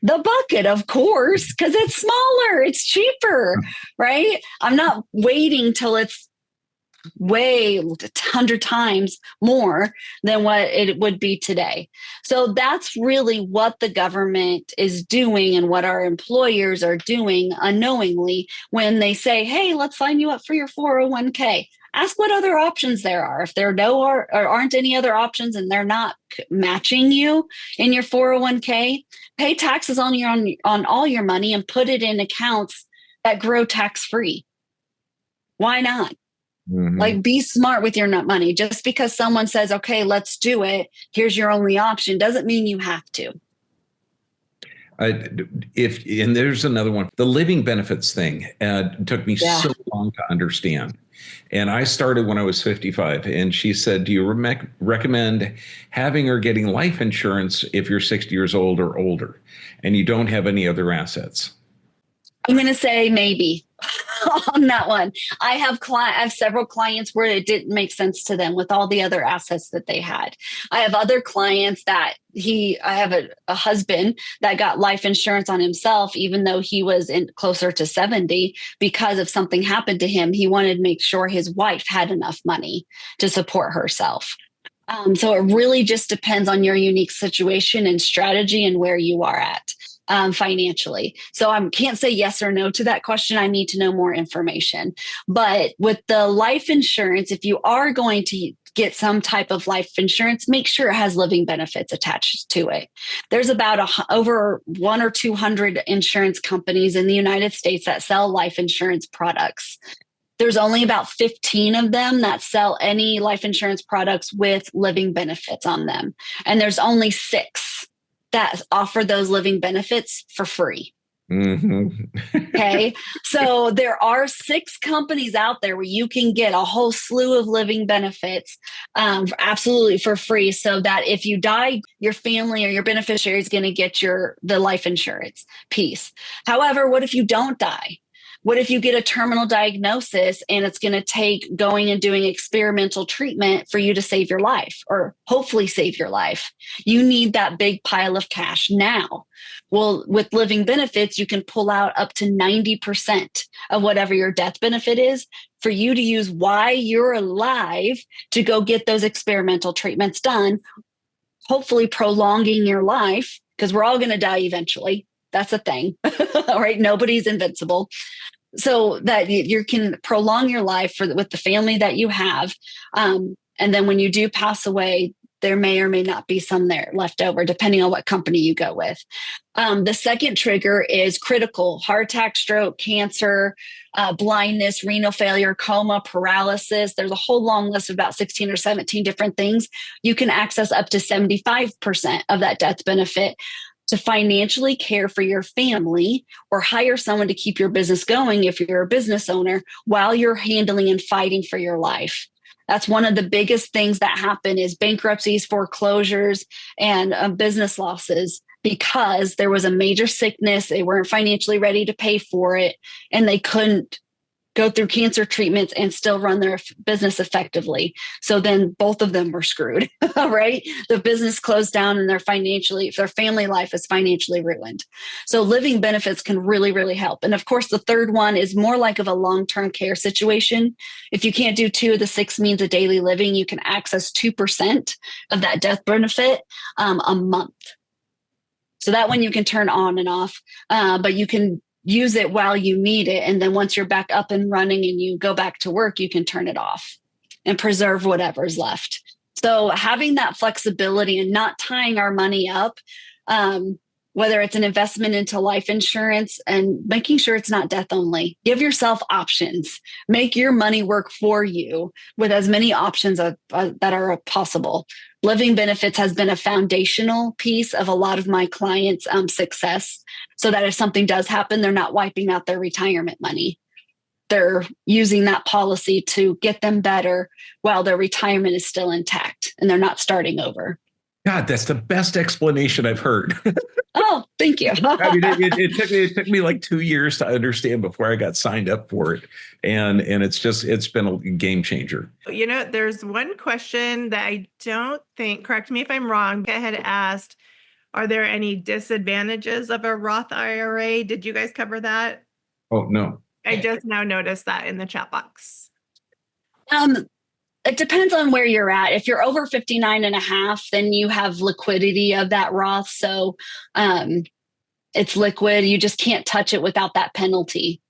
[SPEAKER 1] The bucket, of course, because it's smaller, it's cheaper, right? I'm not waiting till it's way 100 times more than what it would be today. So that's really what the government is doing and what our employers are doing unknowingly when they say, hey, let's sign you up for your 401k. Ask what other options there are. If there aren't any other options and they're not matching you in your 401k, pay taxes on all your money and put it in accounts that grow tax-free. Why not? Mm-hmm. Like, be smart with your money. Just because someone says, okay, let's do it, here's your only option, doesn't mean you have to.
[SPEAKER 2] And there's another one, the living benefits thing took me so long to understand. And I started when I was 55 and she said, do you recommend having or getting life insurance if you're 60 years old or older and you don't have any other assets?
[SPEAKER 1] I'm going to say maybe on that one. I have several clients where it didn't make sense to them with all the other assets that they had. I have other clients that I have a husband that got life insurance on himself, even though he was closer to 70, because if something happened to him, he wanted to make sure his wife had enough money to support herself. So it really just depends on your unique situation and strategy and where you are at. Financially. So I can't say yes or no to that question. I need to know more information. But with the life insurance, if you are going to get some type of life insurance, make sure it has living benefits attached to it. There's about over 100 or 200 insurance companies in the United States that sell life insurance products. There's only about 15 of them that sell any life insurance products with living benefits on them. And there's only 6 that offer those living benefits for free. Mm-hmm. Okay. So there are 6 companies out there where you can get a whole slew of living benefits absolutely for free, so that if you die, your family or your beneficiary is going to get the life insurance piece. However, what if you don't die? What if you get a terminal diagnosis and it's going to take going and doing experimental treatment for you to save your life, or hopefully save your life? You need that big pile of cash now. Well, with living benefits, you can pull out up to 90% of whatever your death benefit is for you to use while you're alive to go get those experimental treatments done, hopefully prolonging your life, because we're all going to die eventually. That's a thing, right? Nobody's invincible. So that you can prolong your life with the family that you have. And then when you do pass away, there may or may not be some there left over, depending on what company you go with. The second trigger is critical: heart attack, stroke, cancer, blindness, renal failure, coma, paralysis. There's a whole long list of about 16 or 17 different things. You can access up to 75% of that death benefit to financially care for your family, or hire someone to keep your business going if you're a business owner while you're handling and fighting for your life. That's one of the biggest things that happen is bankruptcies, foreclosures, and business losses, because there was a major sickness. They weren't financially ready to pay for it, and they couldn't go through cancer treatments and still run their business effectively. So then both of them were screwed, right? The business closed down and their family life is financially ruined. So living benefits can really, really help. And of course, the third one is more like of a long-term care situation. If you can't do 2 of the 6 means of daily living, you can access 2% of that death benefit a month. So that one you can turn on and off, but you can use it while you need it. And then once you're back up and running and you go back to work, you can turn it off and preserve whatever's left. So having that flexibility and not tying our money up whether it's an investment into life insurance and making sure it's not death only. Give yourself options. Make your money work for you with as many options that are possible. Living benefits has been a foundational piece of a lot of my clients' success, so that if something does happen, they're not wiping out their retirement money. They're using that policy to get them better while their retirement is still intact and they're not starting over.
[SPEAKER 2] God, that's the best explanation I've heard.
[SPEAKER 1] Oh, thank you.
[SPEAKER 2] I mean, it took me like 2 years to understand before I got signed up for it, and it's been a game changer.
[SPEAKER 3] You know, there's one question that I don't think, correct me if I'm wrong, I had asked, are there any disadvantages of a Roth IRA? Did you guys cover that?
[SPEAKER 2] Oh, no.
[SPEAKER 3] I just now noticed that in the chat box.
[SPEAKER 1] It depends on where you're at. If you're over 59 and a half, then you have liquidity of that Roth. So it's liquid. You just can't touch it without that penalty.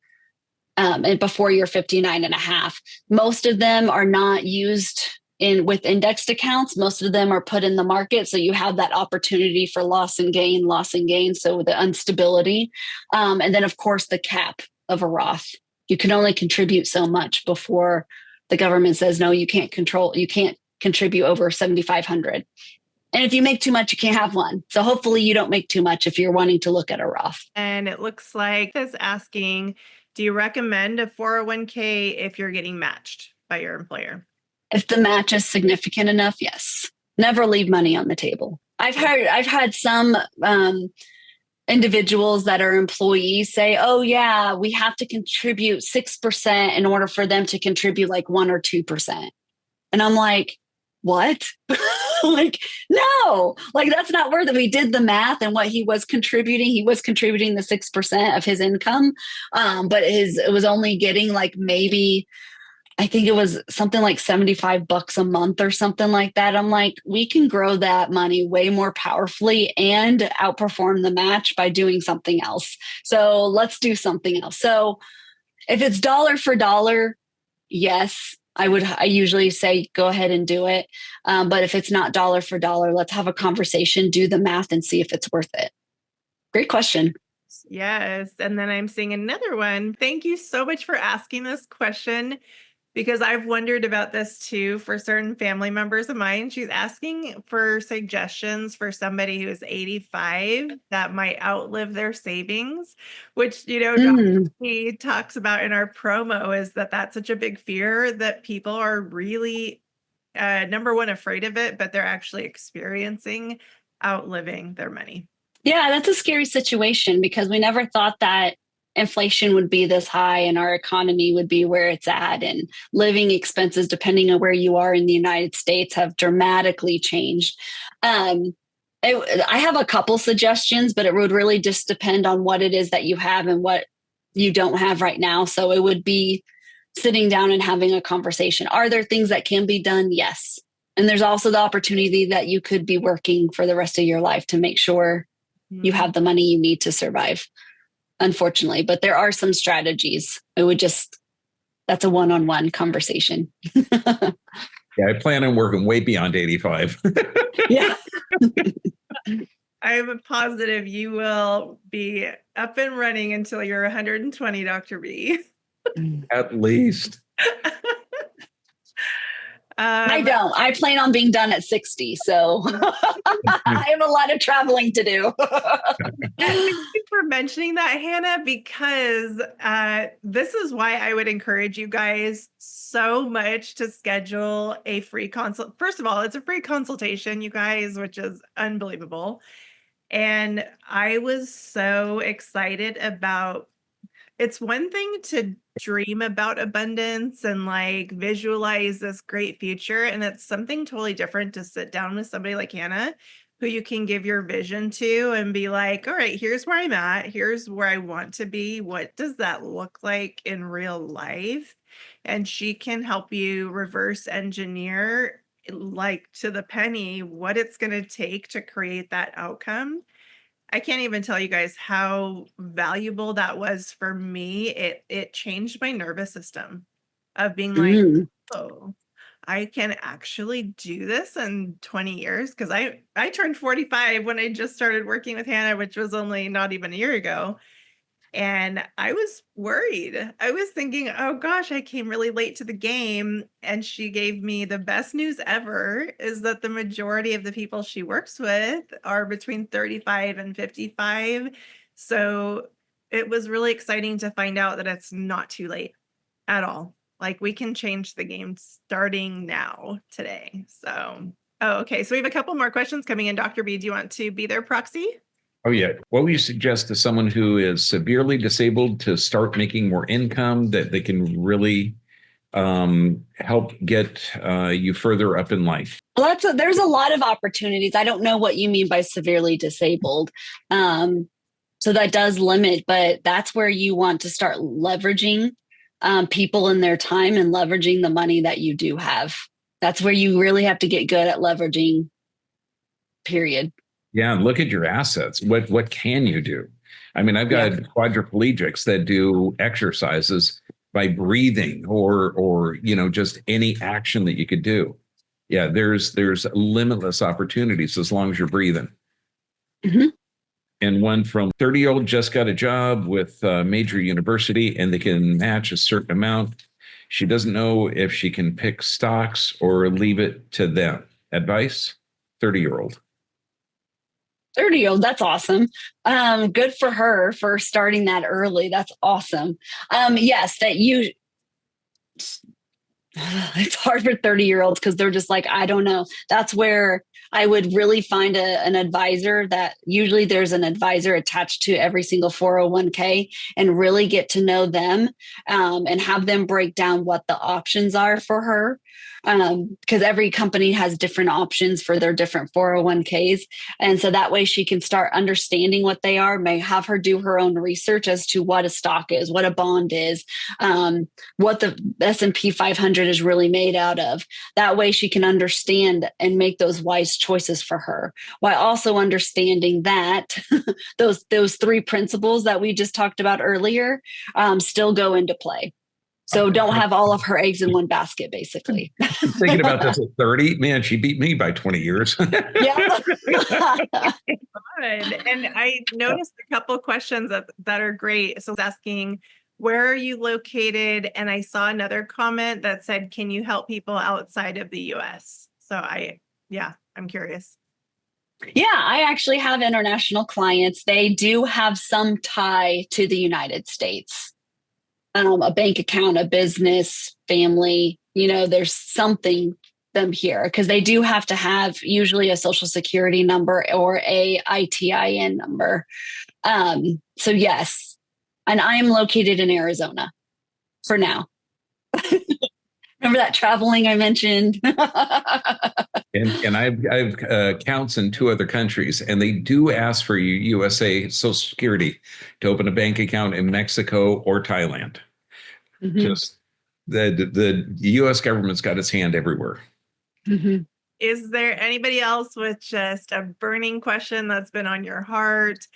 [SPEAKER 1] And before you're 59 and a half, most of them are not used with indexed accounts. Most of them are put in the market. So you have that opportunity for loss and gain. So the instability. And then of course the cap of a Roth. You can only contribute so much before the government says, no, you can't contribute over 7,500. And if you make too much, you can't have one. So hopefully you don't make too much if you're wanting to look at a Roth.
[SPEAKER 3] And it looks like it's asking, do you recommend a 401k if you're getting matched by your employer?
[SPEAKER 1] If the match is significant enough, yes. Never leave money on the table. I've had some individuals that are employees say, oh yeah, we have to contribute 6% in order for them to contribute like 1 or 2%. And I'm like, what? Like, no, like that's not worth it. We did the math and what he was contributing the 6% of his income. But it was only getting like maybe, I think it was something like $75 a month or something like that. I'm like, we can grow that money way more powerfully and outperform the match by doing something else. So let's do something else. So if it's dollar for dollar, yes, I usually say, go ahead and do it. But if it's not dollar for dollar, let's have a conversation, do the math and see if it's worth it. Great question.
[SPEAKER 3] Yes. And then I'm seeing another one. Thank you so much for asking this question, because I've wondered about this too for certain family members of mine. She's asking for suggestions for somebody who's 85 that might outlive their savings, which, you know, Dr. He talks about in our promo is that that's such a big fear that people are really, number one, afraid of it, but they're actually experiencing outliving their money.
[SPEAKER 1] Yeah, that's a scary situation because we never thought that inflation would be this high and our economy would be where it's at, and living expenses, depending on where you are in the United States, have dramatically changed. I have a couple suggestions, but it would really just depend on what it is that you have and what you don't have right now. So it would be sitting down and having a conversation. Are there things that can be done? Yes. And there's also the opportunity that you could be working for the rest of your life to make sure you have the money you need to survive. Unfortunately, but there are some strategies. That's a one-on-one conversation.
[SPEAKER 2] Yeah, I plan on working way beyond 85.
[SPEAKER 1] Yeah.
[SPEAKER 3] I'm positive you will be up and running until you're 120, Dr. B.
[SPEAKER 2] At least.
[SPEAKER 1] I don't. I plan on being done at 60. So I have a lot of traveling to do.
[SPEAKER 3] Thank you for mentioning that, Hannah, because this is why I would encourage you guys so much to schedule a free consult. First of all, it's a free consultation, you guys, which is unbelievable. And I was so excited about, it's one thing to dream about abundance and like visualize this great future. And it's something totally different to sit down with somebody like Hannah, who you can give your vision to and be like, all right, here's where I'm at. Here's where I want to be. What does that look like in real life? And she can help you reverse engineer, like to the penny, what it's going to take to create that outcome. I can't even tell you guys how valuable that was for me. It changed my nervous system of being like, oh, I can actually do this in 20 years because I turned 45 when I just started working with Hannah, which was only not even a year ago. And I was worried. I was thinking, oh gosh, I came really late to the game. And she gave me the best news ever is that the majority of the people she works with are between 35 and 55. So it was really exciting to find out that it's not too late at all. Like we can change the game starting now today. So, oh, okay. So we have a couple more questions coming in. Dr. B, do you want to be their proxy?
[SPEAKER 2] Oh, yeah. What would you suggest to someone who is severely disabled to start making more income that they can really help get you further up in life?
[SPEAKER 1] Well, there's a lot of opportunities. I don't know what you mean by severely disabled. So that does limit, but that's where you want to start leveraging people and their time and leveraging the money that you do have. That's where you really have to get good at leveraging, period.
[SPEAKER 2] Yeah, and look at your assets. What can you do? I mean, I've got quadriplegics that do exercises by breathing or just any action that you could do. Yeah, there's limitless opportunities as long as you're breathing.
[SPEAKER 1] Mm-hmm.
[SPEAKER 2] And one from 30-year-old just got a job with a major university and they can match a certain amount. She doesn't know if she can pick stocks or leave it to them. Advice? 30-year-old.
[SPEAKER 1] 30-year-old, that's awesome. Good for her for starting that early. That's awesome. Yes, it's hard for 30-year-olds because they're just like, I don't know. That's where I would really find an advisor that usually there's an advisor attached to every single 401k and really get to know them and have them break down what the options are for her. Because every company has different options for their different 401ks. And so that way she can start understanding what they are, may have her do her own research as to what a stock is, what a bond is, what the S&P 500 is really made out of. That way she can understand and make those wise choices for her, while also understanding that those three principles that we just talked about earlier still go into play. So don't have all of her eggs in one basket, basically.
[SPEAKER 2] I'm thinking about this at 30. Man, she beat me by 20 years.
[SPEAKER 1] Yeah.
[SPEAKER 3] Good. And I noticed a couple of questions that are great. So it's asking, where are you located? And I saw another comment that said, can you help people outside of the US? So I'm curious.
[SPEAKER 1] Yeah, I actually have international clients. They do have some tie to the United States. A bank account, a business, family, there's something them here because they do have to have usually a social security number or a ITIN number. So yes, and I am located in Arizona for now. Remember that traveling I mentioned?
[SPEAKER 2] And I've accounts in 2 other countries, and they do ask for your USA Social Security to open a bank account in Mexico or Thailand. Mm-hmm. Just the U.S. government's got its hand everywhere.
[SPEAKER 1] Mm-hmm.
[SPEAKER 3] Is there anybody else with just a burning question that's been on your heart?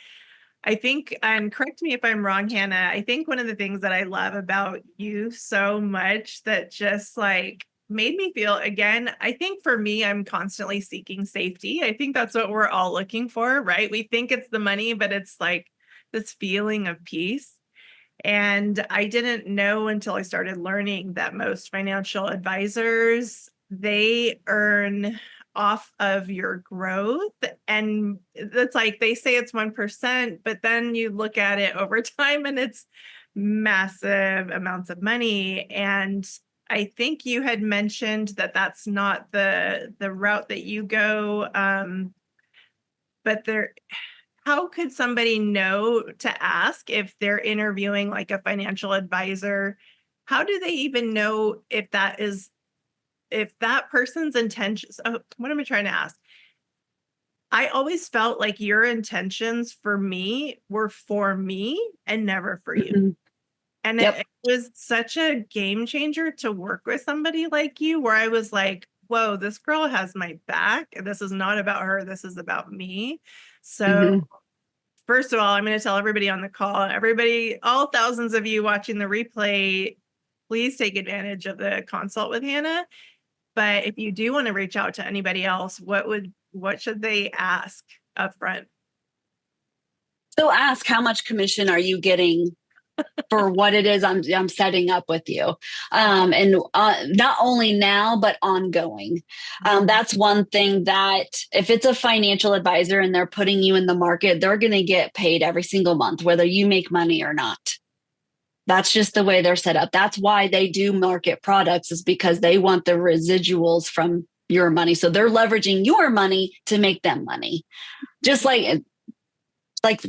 [SPEAKER 3] I think, and correct me if I'm wrong, Hannah, I think one of the things that I love about you so much that just like made me feel, again, I think for me, I'm constantly seeking safety. I think that's what we're all looking for, right? We think it's the money, but it's like this feeling of peace. And I didn't know until I started learning that most financial advisors, they earn off of your growth. And it's like they say it's 1%, but then you look at it over time and it's massive amounts of money. And I think you had mentioned that that's not the route that you go. But how could somebody know to ask if they're interviewing like a financial advisor? How do they even know if that person's intentions? Oh, what am I trying to ask? I always felt like your intentions for me were for me and never for you. Mm-hmm. And it was such a game changer to work with somebody like you, where I was like, whoa, this girl has my back. This is not about her. This is about me. So first of all, I'm going to tell everybody on the call, everybody, all thousands of you watching the replay, please take advantage of the consult with Hannah. But if you do want to reach out to anybody else, what should they ask up front?
[SPEAKER 1] So ask, how much commission are you getting for what it is I'm setting up with you? And not only now, but ongoing. That's one thing that if it's a financial advisor and they're putting you in the market, they're going to get paid every single month, whether you make money or not. That's just the way they're set up. That's why they do market products, is because they want the residuals from your money. So they're leveraging your money to make them money. Just like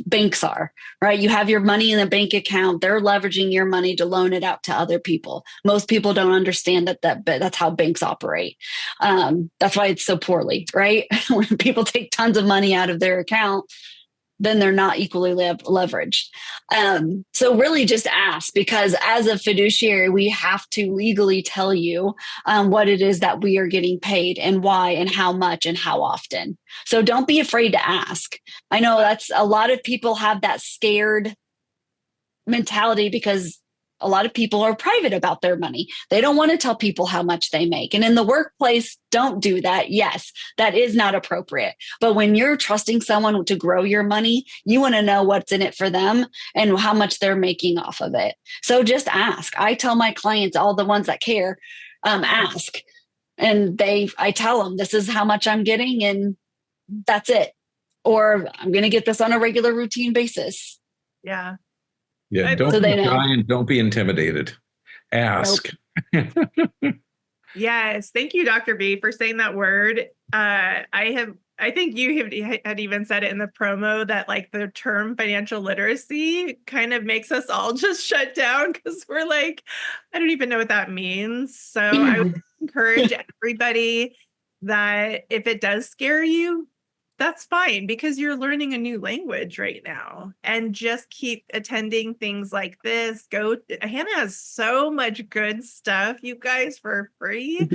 [SPEAKER 1] banks are, right? You have your money in a bank account. They're leveraging your money to loan it out to other people. Most people don't understand that that's how banks operate. That's why it's so poorly, right? When people take tons of money out of their account, then they're not equally leveraged. So really just ask, because as a fiduciary, we have to legally tell you what it is that we are getting paid and why and how much and how often. So don't be afraid to ask. I know that's a lot of people have that scared mentality because a lot of people are private about their money. They don't want to tell people how much they make. And in the workplace, don't do that. Yes, that is not appropriate. But when you're trusting someone to grow your money, you want to know what's in it for them and how much they're making off of it. So just ask. I tell my clients, all the ones that care, ask. And I tell them, this is how much I'm getting and that's it. Or I'm going to get this on a regular routine basis.
[SPEAKER 3] Yeah.
[SPEAKER 2] Yeah, don't be shy and don't be intimidated. Ask.
[SPEAKER 3] Nope. Yes, thank you, Dr. B, for saying that word. I think you had even said it in the promo that like the term financial literacy kind of makes us all just shut down because we're like, I don't even know what that means. So I would encourage everybody that if it does scare you, that's fine, because you're learning a new language right now, and just keep attending things like this. Hannah has so much good stuff, you guys, for free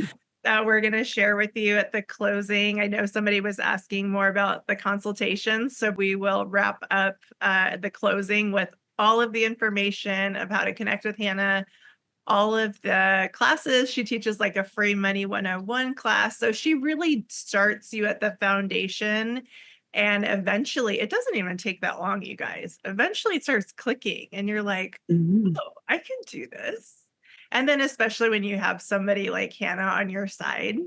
[SPEAKER 3] that we're going to share with you at the closing. I know somebody was asking more about the consultation, so we will wrap up the closing with all of the information of how to connect with Hannah, all of the classes. She teaches like a free money 101 class. So she really starts you at the foundation. And eventually, it doesn't even take that long, you guys. Eventually it starts clicking and you're like, oh, I can do this. And then especially when you have somebody like Hannah on your side,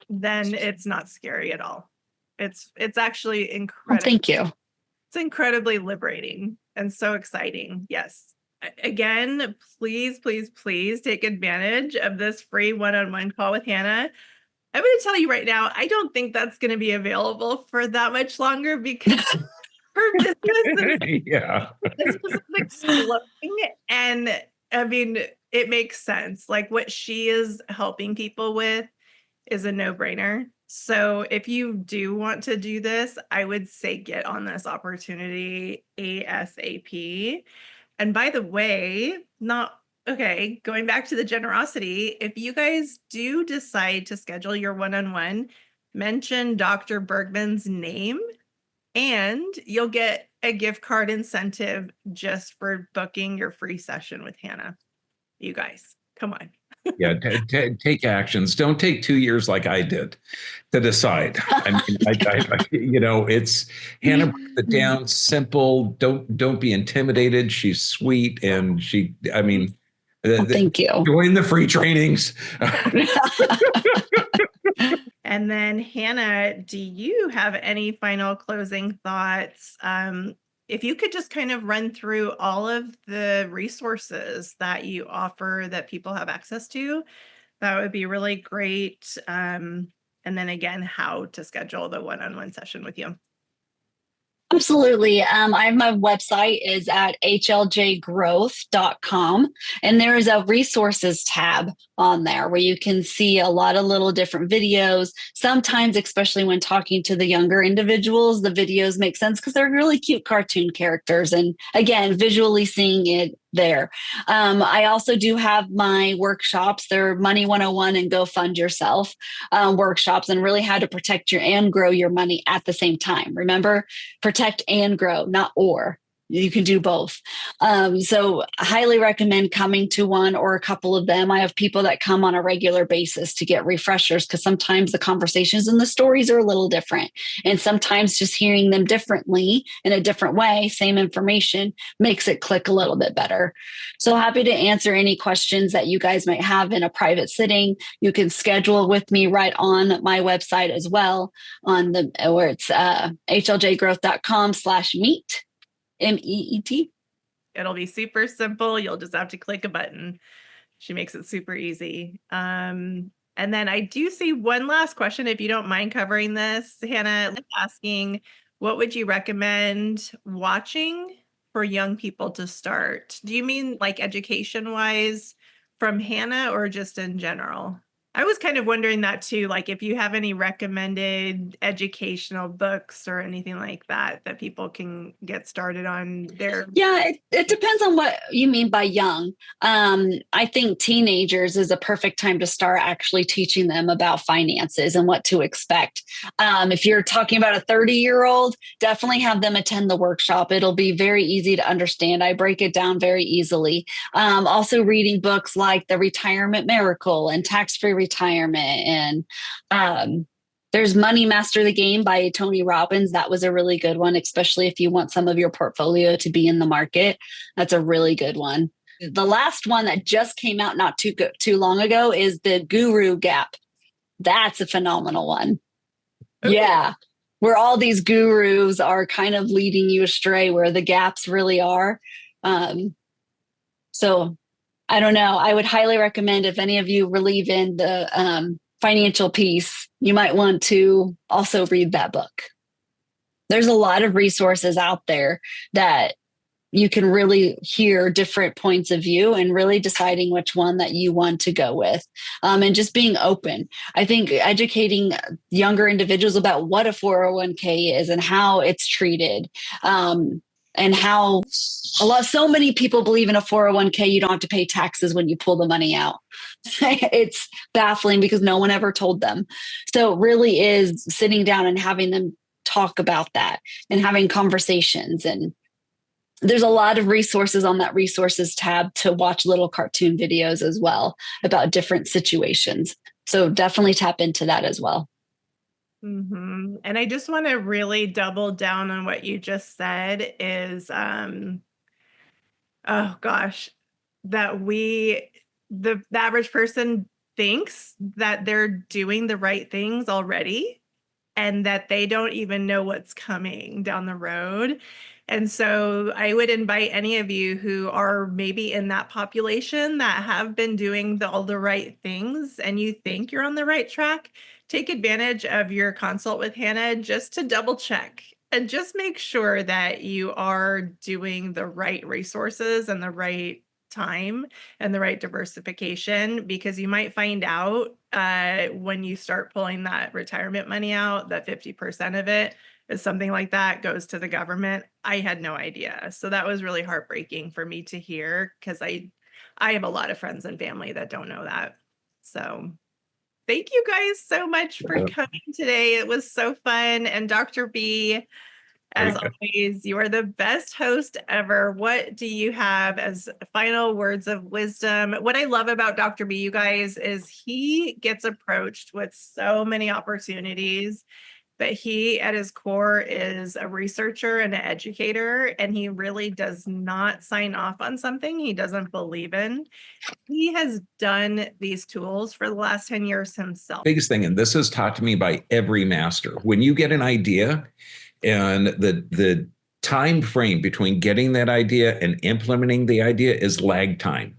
[SPEAKER 3] then it's not scary at all. It's actually incredible.
[SPEAKER 1] Thank you.
[SPEAKER 3] It's incredibly liberating and so exciting. Yes. Again, please, please, please take advantage of this free one-on-one call with Hannah. I'm going to tell you right now, I don't think that's going to be available for that much longer because her business is exploding. And I mean, it makes sense. Like what she is helping people with is a no-brainer. So if you do want to do this, I would say get on this opportunity ASAP. And by the way, going back to the generosity, if you guys do decide to schedule your one-on-one, mention Dr. Bergman's name and you'll get a gift card incentive just for booking your free session with Hannah. You guys, come on.
[SPEAKER 2] Yeah, take actions. Don't take 2 years like I did to decide. I mean, it's Hannah breaks it down simple. Don't be intimidated. She's sweet, and thank you. Join the free trainings.
[SPEAKER 3] And then Hannah, do you have any final closing thoughts? If you could just kind of run through all of the resources that you offer that people have access to, that would be really great. And then again, how to schedule the one-on-one session with you.
[SPEAKER 1] Absolutely. My website is at hljgrowth.com, and there is a resources tab on there where you can see a lot of little different videos. Sometimes, especially when talking to the younger individuals, the videos make sense because they're really cute cartoon characters. And again, visually seeing it there. I also do have my workshops. They're Money 101 and Go Fund Yourself workshops, and really how to protect and grow your money at the same time. Remember, protect and grow, not or. you can do both. So I highly recommend coming to one or a couple of them. I have people that come on a regular basis to get refreshers because sometimes the conversations and the stories are a little different. And sometimes just hearing them differently in a different way, same information, makes it click a little bit better. So happy to answer any questions that you guys might have in a private sitting. You can schedule with me right on my website as well, on the where it's hljgrowth.com/meet. MEET.
[SPEAKER 3] It'll be super simple. You'll just have to click a button. She makes it super easy. And then I do see one last question, if you don't mind covering this, Hannah, asking, what would you recommend watching for young people to start? Do you mean like education wise from Hannah or just in general? I was kind of wondering that too, like if you have any recommended educational books or anything like that that people can get started on their.
[SPEAKER 1] Yeah, it depends on what you mean by young. I think teenagers is a perfect time to start actually teaching them about finances and what to expect. If you're talking about a 30-year-old, definitely have them attend the workshop. It'll be very easy to understand. I break it down very easily. Also reading books like The Retirement Miracle and Tax-Free Retirement, and there's Money Master the Game by Tony Robbins. That was a really good one, especially if you want some of your portfolio to be in the market. That's a really good one. The last one that just came out not too long ago is the Guru Gap. That's a phenomenal one. Ooh. Yeah, where all these gurus are kind of leading you astray, where the gaps really are. So I don't know. I would highly recommend, if any of you believe in the financial piece, you might want to also read that book. There's a lot of resources out there that you can really hear different points of view and really deciding which one that you want to go with, and just being open. I think educating younger individuals about what a 401k is and how it's treated, and how so many people believe in a 401k, you don't have to pay taxes when you pull the money out. It's baffling because no one ever told them. So it really is sitting down and having them talk about that and having conversations. And there's a lot of resources on that resources tab to watch little cartoon videos as well about different situations. So definitely tap into that as well.
[SPEAKER 3] Mm-hmm. And I just want to really double down on what you just said is, oh gosh, that the average person thinks that they're doing the right things already and that they don't even know what's coming down the road. And so I would invite any of you who are maybe in that population that have been doing all the right things and you think you're on the right track, take advantage of your consult with Hannah just to double check and just make sure that you are doing the right resources and the right time and the right diversification, because you might find out when you start pulling that retirement money out that 50% of it is something like that goes to the government. I had no idea. So that was really heartbreaking for me to hear, because I have a lot of friends and family that don't know that. So thank you guys so much for coming today. It was so fun. And Dr. B, as always, you are the best host ever. What do you have as final words of wisdom? What I love about Dr. B, you guys, is he gets approached with so many opportunities, but he at his core is a researcher and an educator, and he really does not sign off on something he doesn't believe in. He has done these tools for the last 10 years himself.
[SPEAKER 2] Biggest thing, and this is taught to me by every master, when you get an idea and the time frame between getting that idea and implementing the idea is lag time.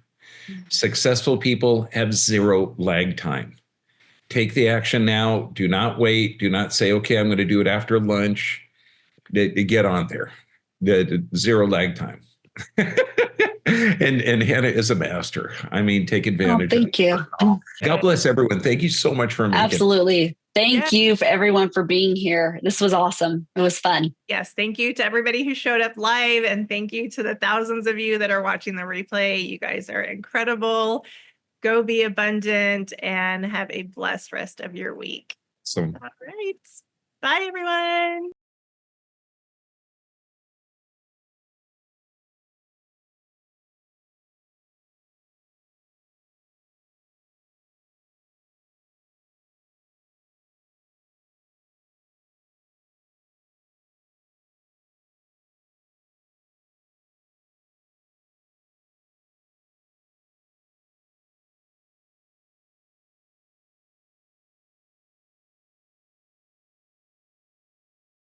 [SPEAKER 2] Successful people have zero lag time. Take the action now. Do not wait. Do not say, okay, I'm going to do it after lunch. Get on there. The zero lag time. and Hannah is a master. I mean, take advantage.
[SPEAKER 1] Oh, thank you.
[SPEAKER 2] God bless everyone. Thank you so much for making.
[SPEAKER 1] Absolutely. Thank you for everyone for being here. This was awesome. It was fun.
[SPEAKER 3] Yes. Thank you to everybody who showed up live. And thank you to the thousands of you that are watching the replay. You guys are incredible. Go be abundant and have a blessed rest of your week.
[SPEAKER 2] So,
[SPEAKER 3] all right. Bye, everyone.